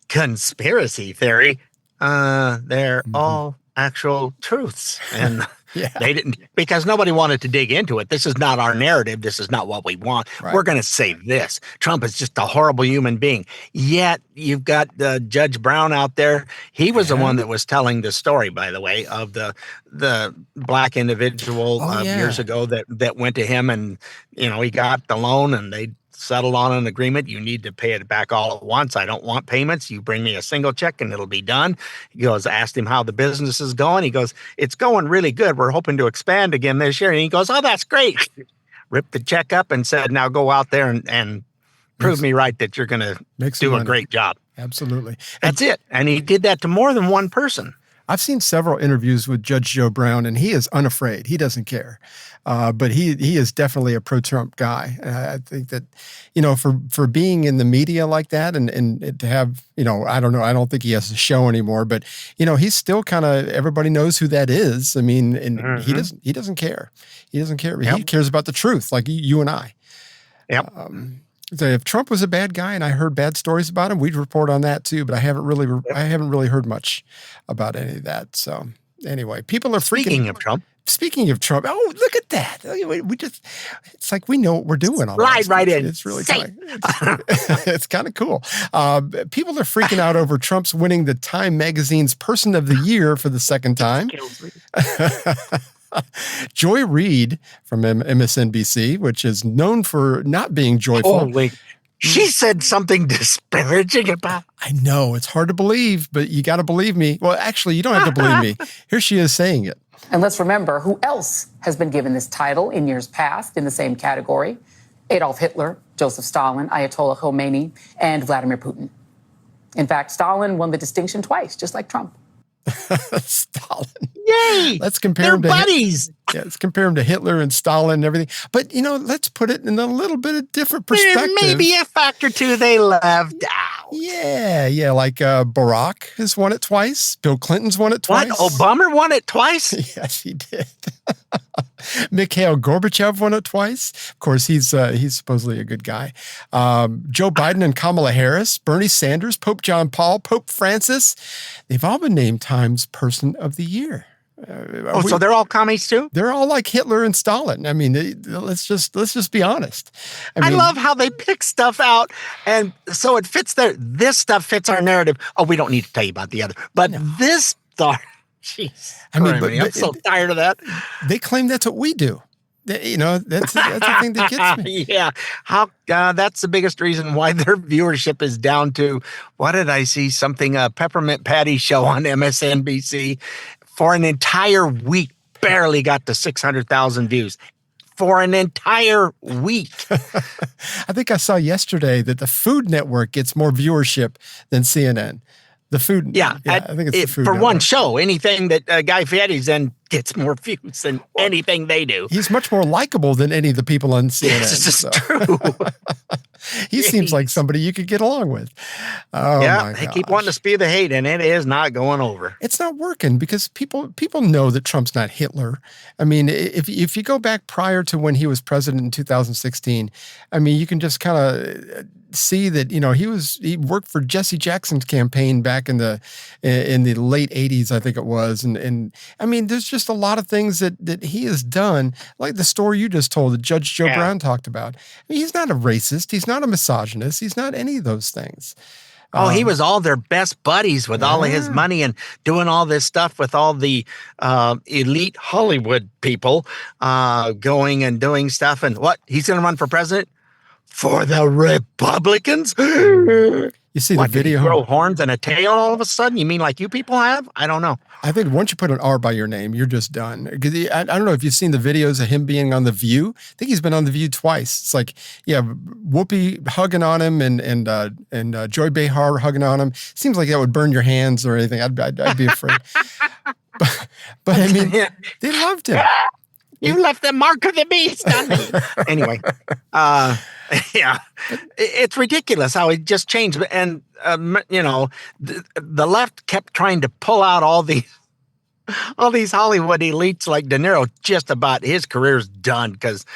conspiracy theory. They're all actual truths. And they didn't, because nobody wanted to dig into it. This is not our narrative. This is not what we want. Right. We're going to say this. Trump is just a horrible human being. Yet you've got Judge Brown out there. He was the one that was telling the story, by the way, of the black individual years ago that went to him and, he got the loan and they settled on an agreement. You need to pay it back all at once. I don't want payments. You bring me a single check and it'll be done. He goes, asked him how the business is going. He goes, it's going really good. We're hoping to expand again this year. And he goes, oh, that's great. Ripped the check up and said, now go out there and prove me right that you're going to do a great job. Absolutely. That's it. And he did that to more than one person. I've seen several interviews with Judge Joe Brown, and he is unafraid. He doesn't care. But he is definitely a pro-Trump guy. I think that, for being in the media like that and to have, I don't know, I don't think he has a show anymore, but, he's still kind of, everybody knows who that is. I mean, and he doesn't care. He doesn't care. Yep. He cares about the truth, like you and I. Yep. So if Trump was a bad guy and I heard bad stories about him, we'd report on that too. But I haven't really heard much about any of that. So anyway, people are freaking. Speaking of Trump, oh, look at that. It's like we know what we're doing. Slide right in. It's really it's kind of cool. People are freaking out over Trump's winning the Time Magazine's Person of the Year for the second time. Joy Reid from MSNBC, which is known for not being joyful. She said something disparaging about. I know it's hard to believe, but you got to believe me. Well, actually, you don't have to believe me. Here she is saying it. And let's remember who else has been given this title in years past in the same category: Adolf Hitler, Joseph Stalin, Ayatollah Khomeini, and Vladimir Putin. In fact, Stalin won the distinction twice, just like Trump. Stalin. Yay! Let's compare They're him to buddies. Yeah, let's compare him to Hitler and Stalin and everything. But, let's put it in a little bit of different perspective. There may be a fact or two they left out. Yeah, like Barack has won it twice. Bill Clinton's won it twice. What? Obama won it twice? Yes, he did. Mikhail Gorbachev won it twice. Of course, he's supposedly a good guy. Joe Biden and Kamala Harris, Bernie Sanders, Pope John Paul, Pope Francis. They've all been named Times Person of the Year. So they're all commies too? They're all like Hitler and Stalin. I mean, let's just be honest. I love how they pick stuff out, and so it fits this stuff fits our narrative. Oh, we don't need to tell you about the other, but this stuff. Jeez, I'm so tired of that. They claim that's what we do. That's the thing that gets me. Yeah, that's the biggest reason why their viewership is down to, what did I see? Something, Peppermint Patty show on MSNBC for an entire week, barely got to 600,000 views. For an entire week. I think I saw yesterday that the Food Network gets more viewership than CNN. The Food, I think it's the Food Network. One show. Anything that Guy Fieri's in gets more views than anything they do. He's much more likable than any of the people on CNN. Yes, this is true. He seems like somebody you could get along with. Oh, yeah, they keep wanting to spew the hate, and it is not going over. It's not working because people know that Trump's not Hitler. I mean, if you go back prior to when he was president in 2016, I mean, you can just kind of see that he worked for Jesse Jackson's campaign back in the late 80s, I think it was, and I mean, there's just a lot of things that he has done, like the story you just told that Judge Joe Brown talked about. I mean, he's not a racist, he's not a misogynist, he's not any of those things. He was all their best buddies with all of his money and doing all this stuff with all the elite Hollywood people going and doing stuff. And what? He's going to run for president? For the Republicans? You see the video? Did he grow horns and a tail all of a sudden? You mean like you people have? I don't know. I think once you put an R by your name, you're just done. I don't know if you've seen the videos of him being on The View. I think he's been on The View twice. It's like, Whoopi hugging on him and Joy Behar hugging on him. Seems like that would burn your hands or anything. I'd be afraid. but I mean, they loved him. You left the mark of the beast on me. Anyway, it's ridiculous how it just changed. And, the left kept trying to pull out all these Hollywood elites like De Niro. Just about his career's done because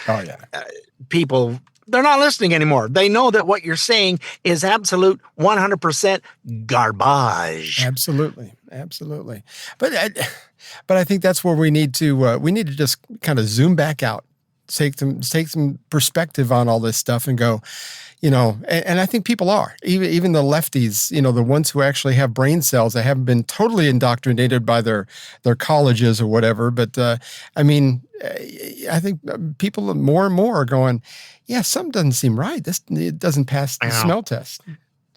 people, they're not listening anymore. They know that what you're saying is absolute 100% garbage. Absolutely. But I think that's where we need to just kind of zoom back out, take some perspective on all this stuff and go, and I think people are, even the lefties, the ones who actually have brain cells that haven't been totally indoctrinated by their colleges or whatever. But I mean, I think people more and more are going, something doesn't seem right. It doesn't pass the smell test.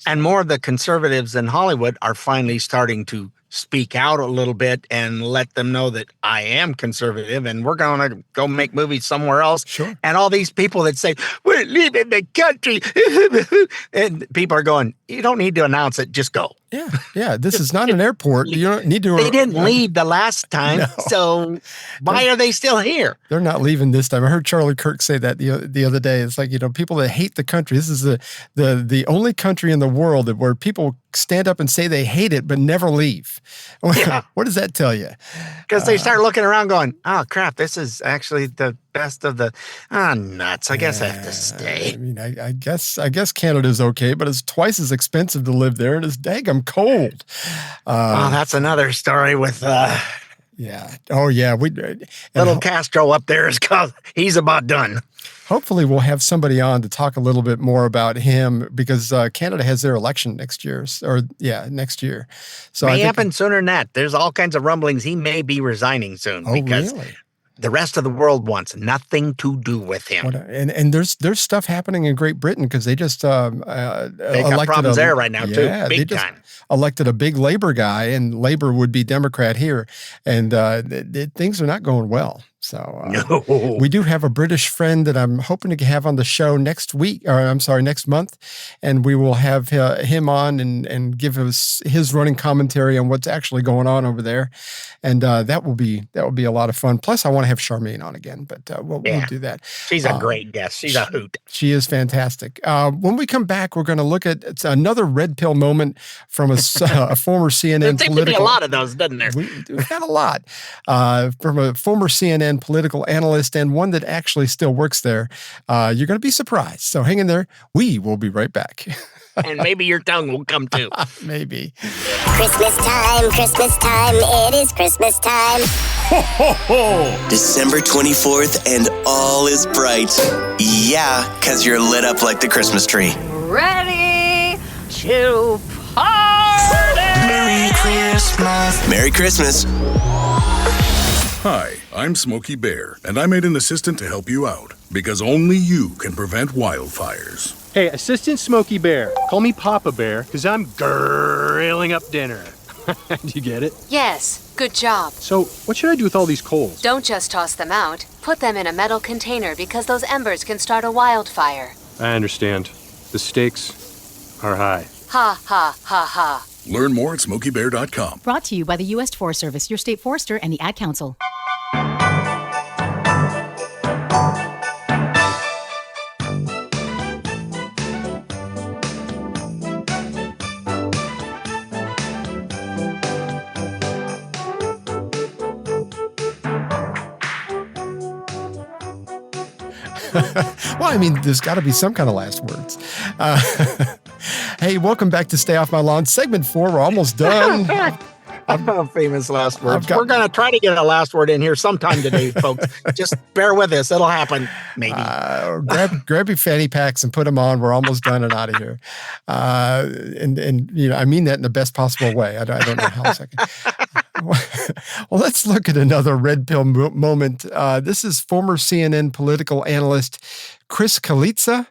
And more of the conservatives in Hollywood are finally starting to speak out a little bit and let them know that I am conservative and we're going to go make movies somewhere else. Sure. And all these people that say, we're leaving the country. And people are going, you don't need to announce it. Just go. Yeah. This is not an airport. You don't need to. They didn't leave the last time. No. So why are they still here? They're not leaving this time. I heard Charlie Kirk say that the other day. It's like, people that hate the country. This is the only country in the world where people stand up and say they hate it, but never leave. What does that tell you? Because they start looking around going, oh, crap, this is actually the best of the nuts. I guess I have to stay. I mean, I guess Canada's okay, but it's twice as expensive to live there, and it's daggum cold. That's another story with little Castro up there is called, he's about done. Hopefully we'll have somebody on to talk a little bit more about him because Canada has their election next year. So may happen sooner than that. There's all kinds of rumblings. He may be resigning soon. Oh, really? the rest of the world wants nothing to do with him. And there's stuff happening in Great Britain because they just They got elected problems there right now too, they big just time. elected a big Labor guy, and Labor would be Democrat here, and things are not going well. So we do have a British friend that I'm hoping to have on the show next month, and we will have him on and give us his running commentary on what's actually going on over there, and that will be a lot of fun. Plus, I want to have Charmaine on again, but we'll do that. She's a great guest. She's a hoot. She is fantastic. When we come back, we're going to look at another red pill moment from a former CNN There seems to be political. a lot of those, doesn't there? We've got a lot from a former CNN political analyst and one that actually still works there. You're going to be surprised. So hang in there. We will be right back. And maybe your tongue will come too. Maybe. Christmas time, it is Christmas time. Ho, ho, ho! December 24th and all is bright. Yeah, because you're lit up like the Christmas tree. Ready to party! Merry Christmas. Merry Christmas. Hi, I'm Smokey Bear, and I made an assistant to help you out, because only you can prevent wildfires. Hey, Assistant Smokey Bear. Call me Papa Bear, because I'm grilling up dinner. Do you get it? Yes, good job. So, what should I do with all these coals? Don't just toss them out. Put them in a metal container because those embers can start a wildfire. I understand. The stakes are high. Ha, ha, ha, ha. Learn more at SmokeyBear.com. Brought to you by the U.S. Forest Service, your state forester, and the Ad Council. Well, I mean, there's got to be some kind of last words. Hey, welcome back to Stay Off My Lawn. Segment 4, we're almost done. Famous last words. We're going to try to get a last word in here sometime today, folks. Just bear with us. It'll happen, maybe. Grab your fanny packs and put them on. We're almost done and out of here. And you know, I mean that in the best possible way. I don't know how second. Well, let's look at another red pill moment. This is former CNN political analyst Chris Kalitza.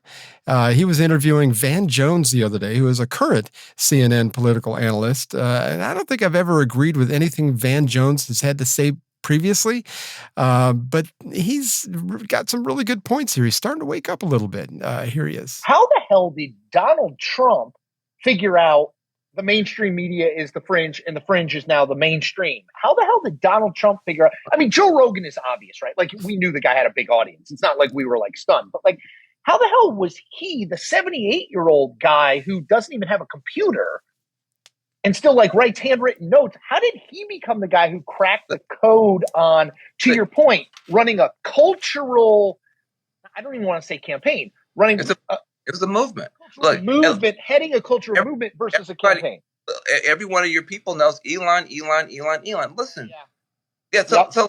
He was interviewing Van Jones the other day, who is a current CNN political analyst. And I don't think I've ever agreed with anything Van Jones has had to say previously, but he's got some really good points here. He's starting to wake up a little bit. Here he is. How the hell did Donald Trump figure out the mainstream media is the fringe and the fringe is now the mainstream? How the hell did Donald Trump figure out? I mean, Joe Rogan is obvious, right? Like, we knew the guy had a big audience. It's not like we were like stunned, but like, how the hell was he, the 78-year-old guy who doesn't even have a computer and still like writes handwritten notes? How did he become the guy who cracked the code on, to your point, running a cultural, I don't even want to say campaign, running it was a movement. Look, heading a cultural movement versus a campaign. Every one of your people knows Elon. Listen. So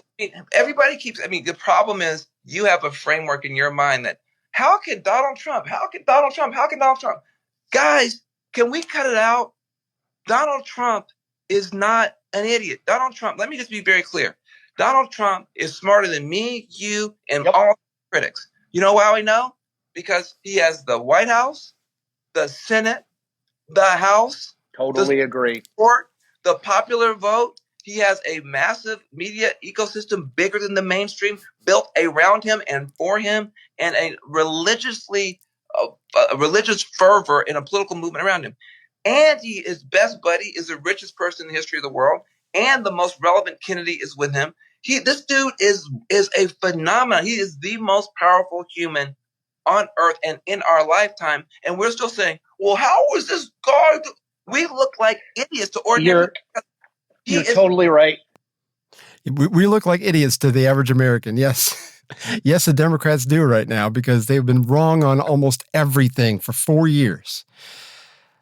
everybody keeps, the problem is you have a framework in your mind that, how can Donald Trump? Guys, can we cut it out? Donald Trump is not an idiot. Donald Trump, let me just be very clear. Donald Trump is smarter than me, you, and all critics. You know how I know? Because he has the White House, the Senate, the House. Totally agree. Court, the popular vote. He has a massive media ecosystem bigger than the mainstream built around him and for him, and a religious fervor in a political movement around him. And his best buddy is the richest person in the history of the world, and the most relevant Kennedy is with him. This dude is a phenomenon. He is the most powerful human on earth and in our lifetime. And we're still saying, well, how was this guy? We look like idiots to ordinary. You're totally right. We look like idiots to the average American. Yes. Yes, the Democrats do right now because they've been wrong on almost everything for 4 years.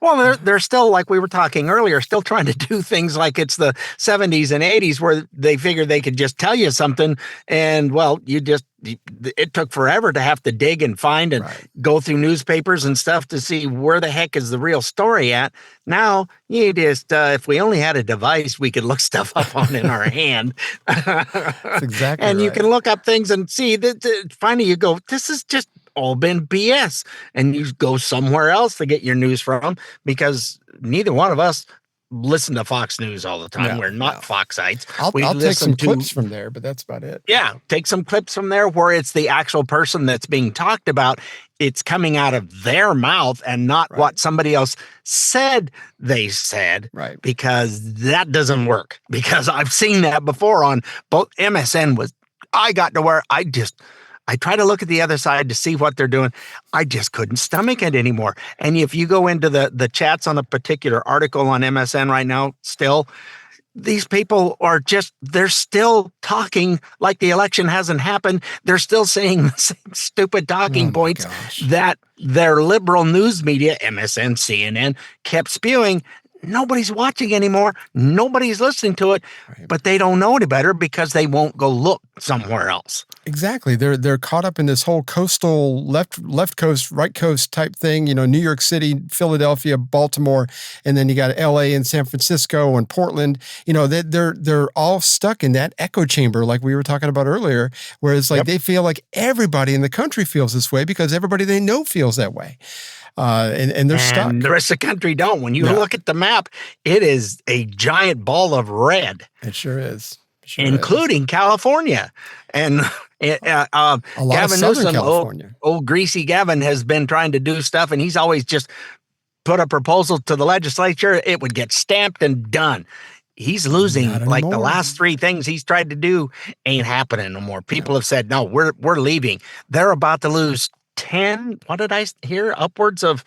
Well, they're still, like we were talking earlier, still trying to do things like it's the 70s and 80s where they figured they could just tell you something. And, well, it took forever to have to dig and find and go through newspapers and stuff to see where the heck is the real story at. Now, you just, if we only had a device we could look stuff up on in our hand. That's exactly And right. you can look up things and see that finally you go, this is just all been BS, and you go somewhere else to get your news from, because neither one of us listen to Fox News all the time. We're not Foxites. I'll take listen some to clips from there, but that's about it. Yeah, take some clips from there where it's the actual person that's being talked about. It's coming out of their mouth and not what somebody else said they said, because that doesn't work. Because I've seen that before on both MSN I got to where I try to look at the other side to see what they're doing. I just couldn't stomach it anymore. And if you go into the chats on a particular article on MSN right now, still, these people are they're still talking like the election hasn't happened. They're still saying the same stupid talking points that their liberal news media, MSN, CNN, kept spewing. Nobody's watching anymore. Nobody's listening to it, but they don't know any better because they won't go look somewhere else. Exactly. They're caught up in this whole coastal left coast, right coast type thing. New York City, Philadelphia, Baltimore, and then you got LA and San Francisco and Portland. They're all stuck in that echo chamber, like we were talking about earlier, where it's like they feel like everybody in the country feels this way because everybody they know feels that way. And they're stuck. The rest of the country don't. When you look at the map, it is a giant ball of red. It sure is. Including California. And Gavin Newsom, old greasy Gavin, has been trying to do stuff, and he's always just put a proposal to the legislature. It would get stamped and done. He's losing. Like the last three things he's tried to do ain't happening no more. People have said, no, we're leaving. They're about to lose 10, what did I hear? Upwards of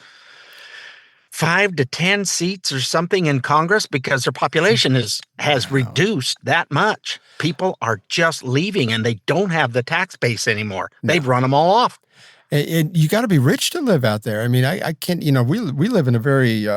5 to 10 seats or something in Congress because their population has reduced that much. People are just leaving and they don't have the tax base anymore. They've run them all off. And you got to be rich to live out there. I mean, I can't, we live in a very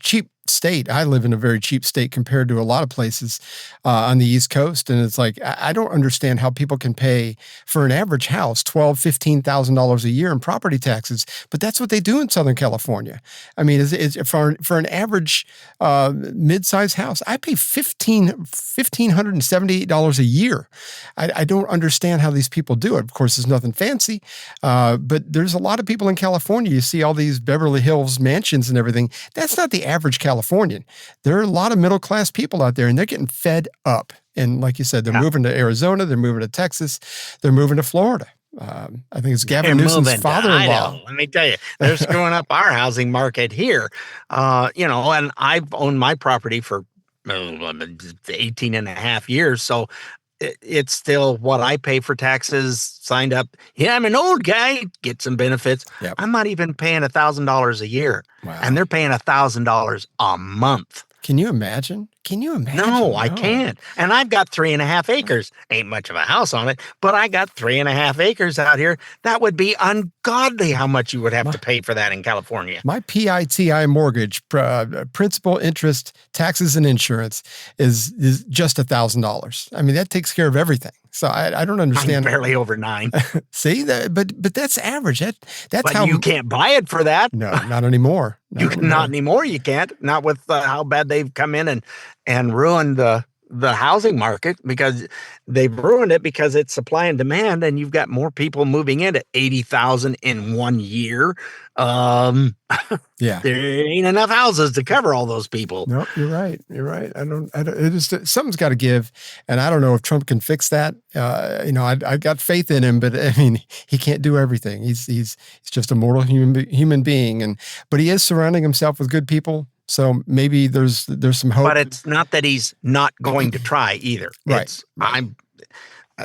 cheap state. I live in a very cheap state compared to a lot of places on the East Coast. And it's like, I don't understand how people can pay for an average house $12,000, $15,000 a year in property taxes, but that's what they do in Southern California. I mean, for an average mid-sized house, I pay $1,578 a year. I don't understand how these people do it. Of course, there's nothing fancy, but there's a lot of people in California. You see all these Beverly Hills mansions and everything. That's not the average Californian. There are a lot of middle-class people out there, and they're getting fed up. And like you said, they're moving to Arizona, they're moving to Texas, they're moving to Florida. I think it's Gavin Newsom's father-in-law. Let me tell you, they're screwing up our housing market here. And I've owned my property for 18 and a half years. So it's still what I pay for taxes, signed up. Yeah, I'm an old guy, get some benefits. Yep. I'm not even paying $1,000 a year. Wow. And they're paying $1,000 a month. Can you imagine? No, I can't. And I've got 3.5 acres. Ain't much of a house on it, but I got 3.5 acres out here. That would be ungodly how much you would have to pay for that in California. My PITI mortgage, principal, interest, taxes, and insurance is just $1,000. I mean, that takes care of everything. So I don't understand. I'm barely over 9. See that, but that's average. That's but how you can't buy it for that. No, not anymore. Not anymore. You can't. Not with how bad they've come in and ruined the housing market, because they've ruined it because it's supply and demand, and you've got more people moving in at 80,000 in 1 year. Yeah, there ain't enough houses to cover all those people. No, you're right. I don't. It is, something's got to give, and I don't know if Trump can fix that. I got faith in him, but I mean, he can't do everything. He's just a mortal human being, but he is surrounding himself with good people. So maybe there's some hope. But it's not that he's not going to try either. Right.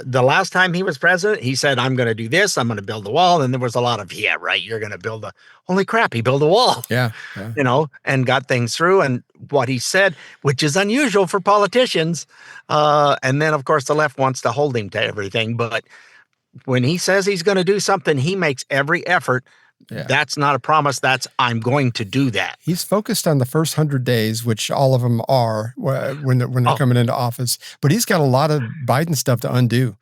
The last time he was president, he said, I'm going to do this. I'm going to build the wall. And there was a lot of, yeah, right. You're going to build holy crap. He built a wall. Yeah. And got things through. And what he said, which is unusual for politicians. And then, of course, the left wants to hold him to everything. But when he says he's going to do something, he makes every effort That's not a promise. That's I'm going to do that. He's focused on the first 100 days, which all of them are when they're coming into office. But he's got a lot of Biden stuff to undo.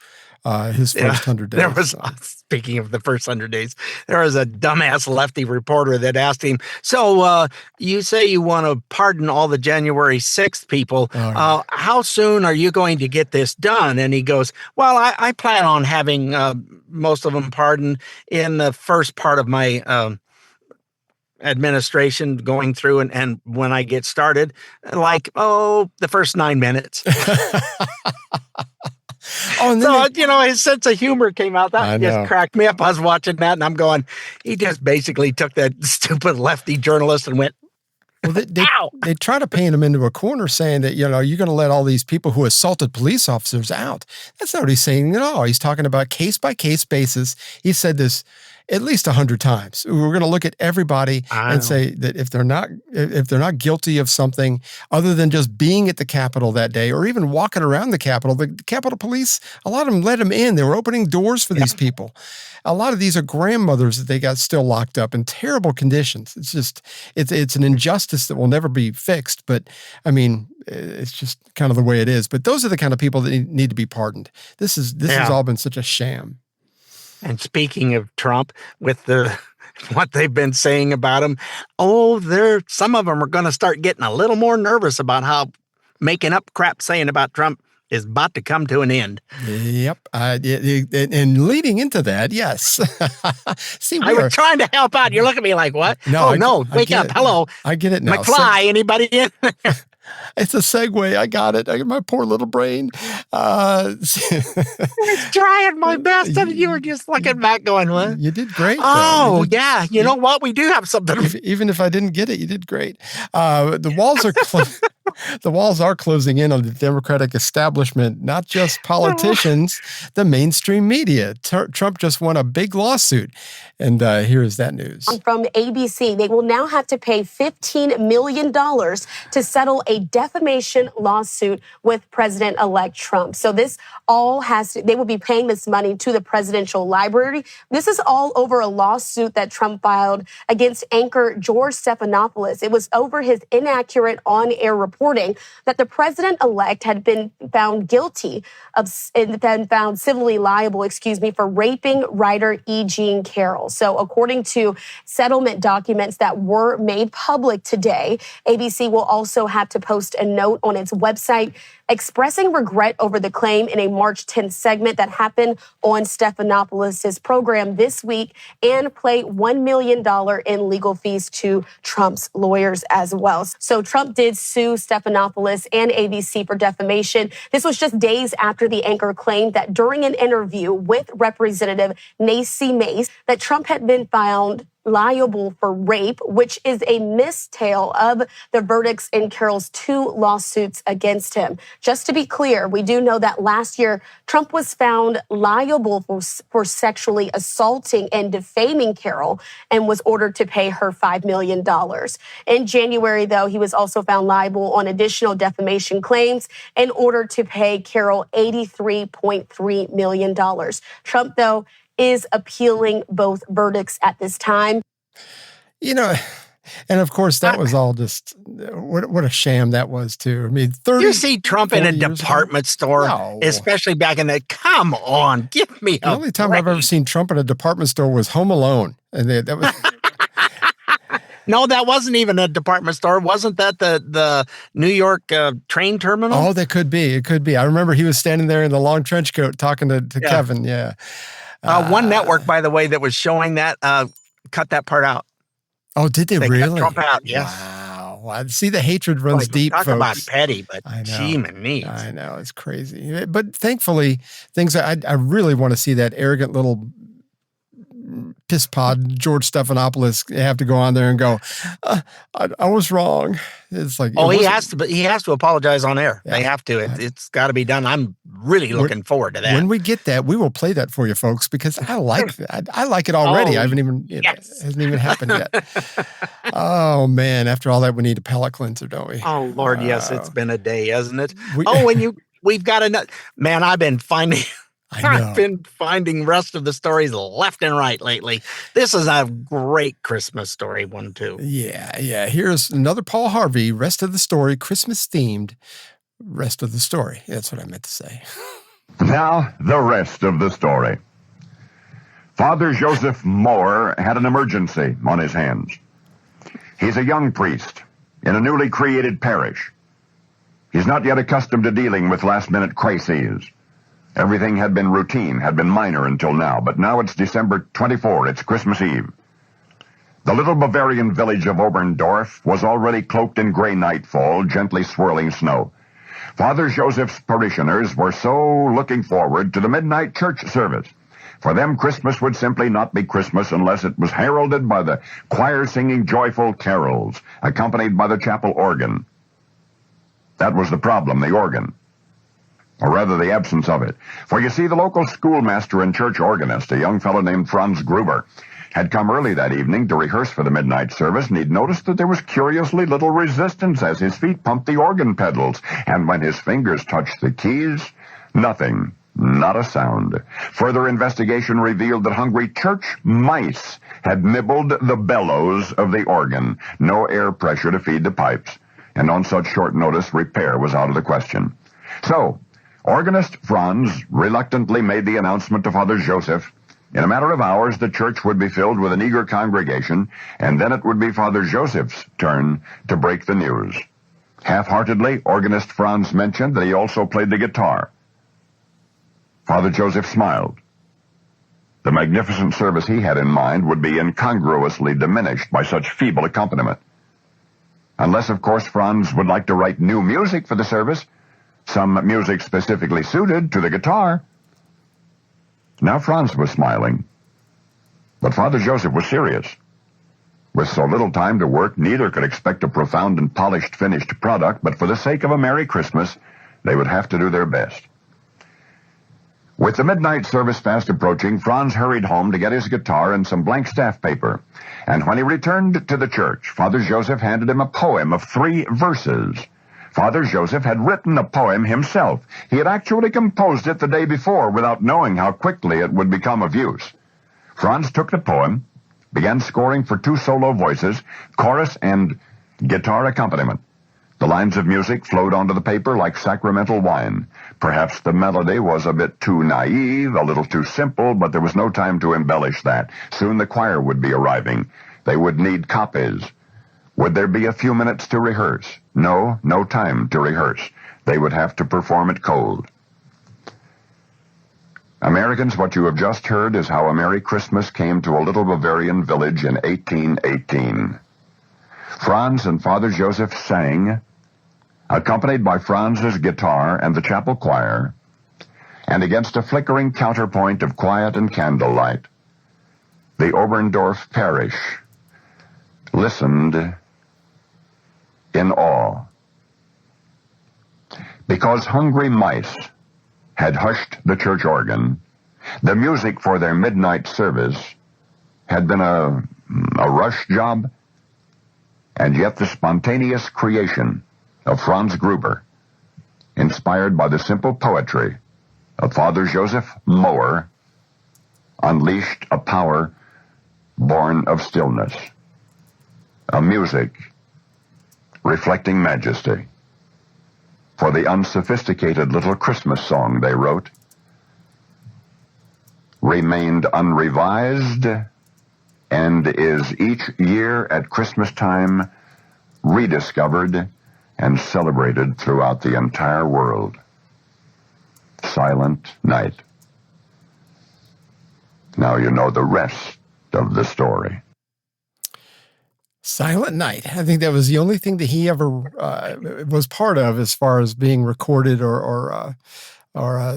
His first 100 days. There was, speaking of the first 100 days, there was a dumbass lefty reporter that asked him, so you say you want to pardon all the January 6th people. How soon are you going to get this done? And he goes, well, I plan on having most of them pardoned in the first part of my administration going through. And when I get started, the first 9 minutes. His sense of humor came out. That just cracked me up. I was watching that and I'm going, he just basically took that stupid lefty journalist and went, well, they try to paint him into a corner saying that, you're going to let all these people who assaulted police officers out. That's not what he's saying at all. He's talking about case by case basis. He said this at least 100 times. We're going to look at everybody and say that if they're not guilty of something other than just being at the Capitol that day or even walking around the Capitol Police, a lot of them let them in. They were opening doors for these people. A lot of these are grandmothers that they got still locked up in terrible conditions. It's just, it's an injustice that will never be fixed. But I mean, it's just kind of the way it is. But those are the kind of people that need to be pardoned. This has all been such a sham. And speaking of Trump, with what they've been saying about him, some of them are going to start getting a little more nervous about how making up crap saying about Trump is about to come to an end. Yep. And leading into that, yes. See, I was trying to help out. You look at me like, what? No, wake up. Hello. I get it now. McFly, anybody in there? It's a segue. I got it. My poor little brain. I was trying my best, and you were just looking back going, what? You did great. Yeah. You know what? We do have something. Even if I didn't get it, you did great. The walls are closing in on the Democratic establishment, not just politicians, the mainstream media. Trump just won a big lawsuit. And here is that news. From ABC, they will now have to pay $15 million to settle a defamation lawsuit with President-elect Trump. So this all they will be paying this money to the presidential library. This is all over a lawsuit that Trump filed against anchor George Stephanopoulos. It was over his inaccurate on-air reporting that the president-elect had been found guilty and then found civilly liable, for raping writer E. Jean Carroll. So according to settlement documents that were made public today, ABC will also have to post a note on its website expressing regret over the claim in a March 10th segment that happened on Stephanopoulos' program this week and pay $1 million in legal fees to Trump's lawyers as well. So Trump did sue Stephanopoulos and ABC for defamation. This was just days after the anchor claimed that during an interview with Representative Nancy Mace that Trump had been found liable for rape, which is a mistale of the verdicts in Carroll's 2 lawsuits against him. Just to be clear, we do know that last year, Trump was found liable for sexually assaulting and defaming Carroll and was ordered to pay her $5 million. In January, though, he was also found liable on additional defamation claims in order to pay Carroll $83.3 million. Trump, though, is appealing both verdicts at this time. And of course, that was all just, what a sham that was, too. I mean, you see Trump in a department store, especially back in the, come on, give me the only time I've ever seen Trump in a department store was Home Alone. And that was... No, that wasn't even a department store. Wasn't that the New York train terminal? Oh, that could be. It could be. I remember he was standing there in the long trench coat talking to Kevin. Yeah. One network, by the way, that was showing that cut that part out. Oh, did they really? Cut Trump out, yes. Wow. I see the hatred runs deep, talk folks. About petty, but gee, I know, it's crazy. But thankfully, I really want to see that arrogant little piss pod George Stephanopoulos have to go on there and go, I was wrong. It's like, he has to apologize on air. Yeah. They have to. It's got to be done. I'm really looking forward to that. When we get that, we will play that for you folks because I like that. I like it already. I haven't even it hasn't even happened yet. Oh man! After all that, we need a palate cleanser, don't we? Oh Lord, yes. It's been a day, hasn't it? We've got enough. Man, I've been finding. I've been finding rest of the stories left and right lately. This is a great Christmas story one, too. Yeah. Here's another Paul Harvey, rest of the story, Christmas themed, rest of the story. That's what I meant to say. Now, the rest of the story. Father Joseph Moore had an emergency on his hands. He's a young priest in a newly created parish. He's not yet accustomed to dealing with last-minute crises. Everything had been routine, had been minor until now, but now it's December 24, it's Christmas Eve. The little Bavarian village of Oberndorf was already cloaked in gray nightfall, gently swirling snow. Father Joseph's parishioners were so looking forward to the midnight church service. For them, Christmas would simply not be Christmas unless it was heralded by the choir singing joyful carols, accompanied by the chapel organ. That was the problem, the organ. Or rather, the absence of it. For you see, the local schoolmaster and church organist, a young fellow named Franz Gruber, had come early that evening to rehearse for the midnight service, and he'd noticed that there was curiously little resistance as his feet pumped the organ pedals, and when his fingers touched the keys, nothing, not a sound. Further investigation revealed that hungry church mice had nibbled the bellows of the organ, no air pressure to feed the pipes, and on such short notice, repair was out of the question. So, organist Franz reluctantly made the announcement to Father Joseph. In a matter of hours, the church would be filled with an eager congregation, and then it would be Father Joseph's turn to break the news. Half-heartedly, organist Franz mentioned that he also played the guitar. Father Joseph smiled. The magnificent service he had in mind would be incongruously diminished by such feeble accompaniment. Unless, of course, Franz would like to write new music for the service, some music specifically suited to the guitar. Now Franz was smiling, but Father Joseph was serious. With so little time to work, neither could expect a profound and polished finished product, but for the sake of a Merry Christmas, they would have to do their best. With the midnight service fast approaching, Franz hurried home to get his guitar and some blank staff paper. And when he returned to the church, Father Joseph handed him a poem of 3 verses. Father Joseph had written a poem himself. He had actually composed it the day before without knowing how quickly it would become of use. Franz took the poem, began scoring for 2 solo voices, chorus and guitar accompaniment. The lines of music flowed onto the paper like sacramental wine. Perhaps the melody was a bit too naive, a little too simple, but there was no time to embellish that. Soon the choir would be arriving. They would need copies. Would there be a few minutes to rehearse? No time to rehearse. They would have to perform it cold. Americans, what you have just heard is how a Merry Christmas came to a little Bavarian village in 1818. Franz and Father Joseph sang, accompanied by Franz's guitar and the chapel choir, and against a flickering counterpoint of quiet and candlelight, the Oberndorf parish listened in awe. Because hungry mice had hushed the church organ, the music for their midnight service had been a rush job, and yet the spontaneous creation of Franz Gruber, inspired by the simple poetry of Father Joseph Moore, unleashed a power born of stillness, a music reflecting majesty. For the unsophisticated little Christmas song they wrote remained unrevised and is each year at Christmas time rediscovered and celebrated throughout the entire world. Silent Night. Now you know the rest of the story. Silent Night. I think that was the only thing that he ever was part of as far as being recorded or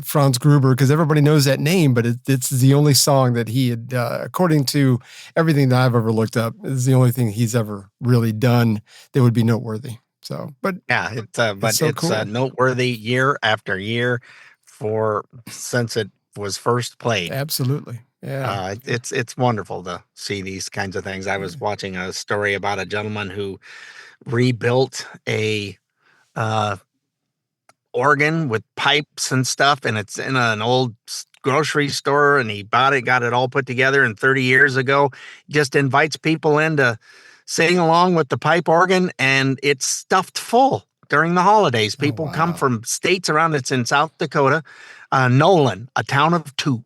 Franz Gruber, because everybody knows that name, but it's the only song that he had, according to everything that I've ever looked up, is the only thing he's ever really done that would be noteworthy. So, but yeah, it's cool. Noteworthy year after year since it was first played. Absolutely. Yeah. It's wonderful to see these kinds of things. I was watching a story about a gentleman who rebuilt a organ with pipes and stuff, and it's in an old grocery store and he got it all put together and 30 years ago, just invites people in to sing along with the pipe organ, and it's stuffed full during the holidays. People come from states around. It's in South Dakota, Nolan, a town of 2.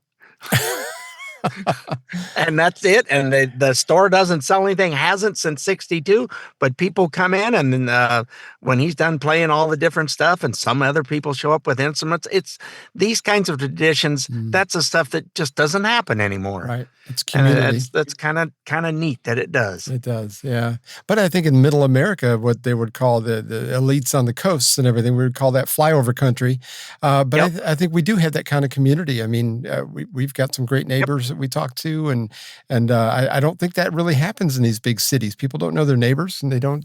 And that's it. And the store doesn't sell anything, hasn't since 62, but people come in and when he's done playing all the different stuff and some other people show up with instruments, it's these kinds of traditions. That's the stuff that just doesn't happen anymore. Right. It's community. That's kind of neat that it does. It does. Yeah. But I think in middle America, what they would call the elites on the coasts and everything, we would call that flyover country. But I think we do have that kind of community. I mean, we've got some great neighbors that we talk to, and I don't think that really happens in these big cities. People don't know their neighbors, and they don't.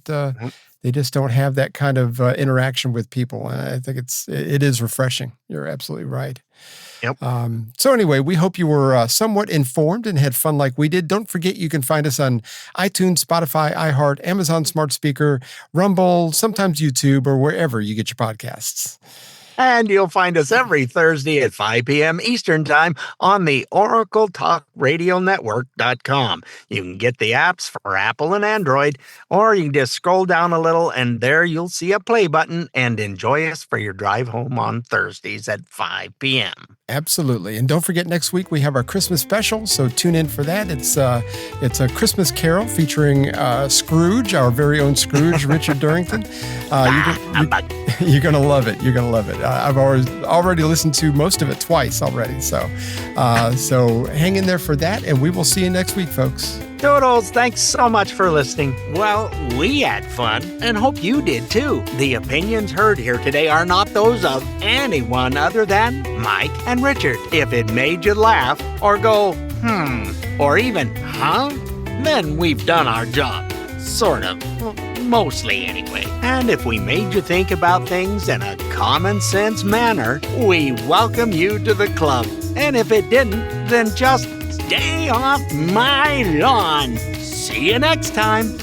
They just don't have that kind of interaction with people. And I think it is refreshing. You're absolutely right. Yep. So anyway, we hope you were somewhat informed and had fun like we did. Don't forget you can find us on iTunes, Spotify, iHeart, Amazon Smart Speaker, Rumble, sometimes YouTube, or wherever you get your podcasts. And you'll find us every Thursday at 5 p.m. Eastern Time on the OracleTalkRadioNetwork.com. You can get the apps for Apple and Android, or you can just scroll down a little, and there you'll see a play button and enjoy us for your drive home on Thursdays at 5 p.m. Absolutely. And don't forget, next week we have our Christmas special, so tune in for that. It's a Christmas Carol featuring Scrooge, our very own Scrooge, Richard Durrington. You're going to love it. You're going to love it. I've already listened to most of it twice already. So hang in there for that, and we will see you next week, folks. Toodles, thanks so much for listening. Well, we had fun and hope you did too. The opinions heard here today are not those of anyone other than Mike and Richard. If it made you laugh or go, or even, then we've done our job. Sort of. Well, mostly anyway. And if we made you think about things in a common sense manner, we welcome you to the club. And if it didn't, then just stay off my lawn. See you next time.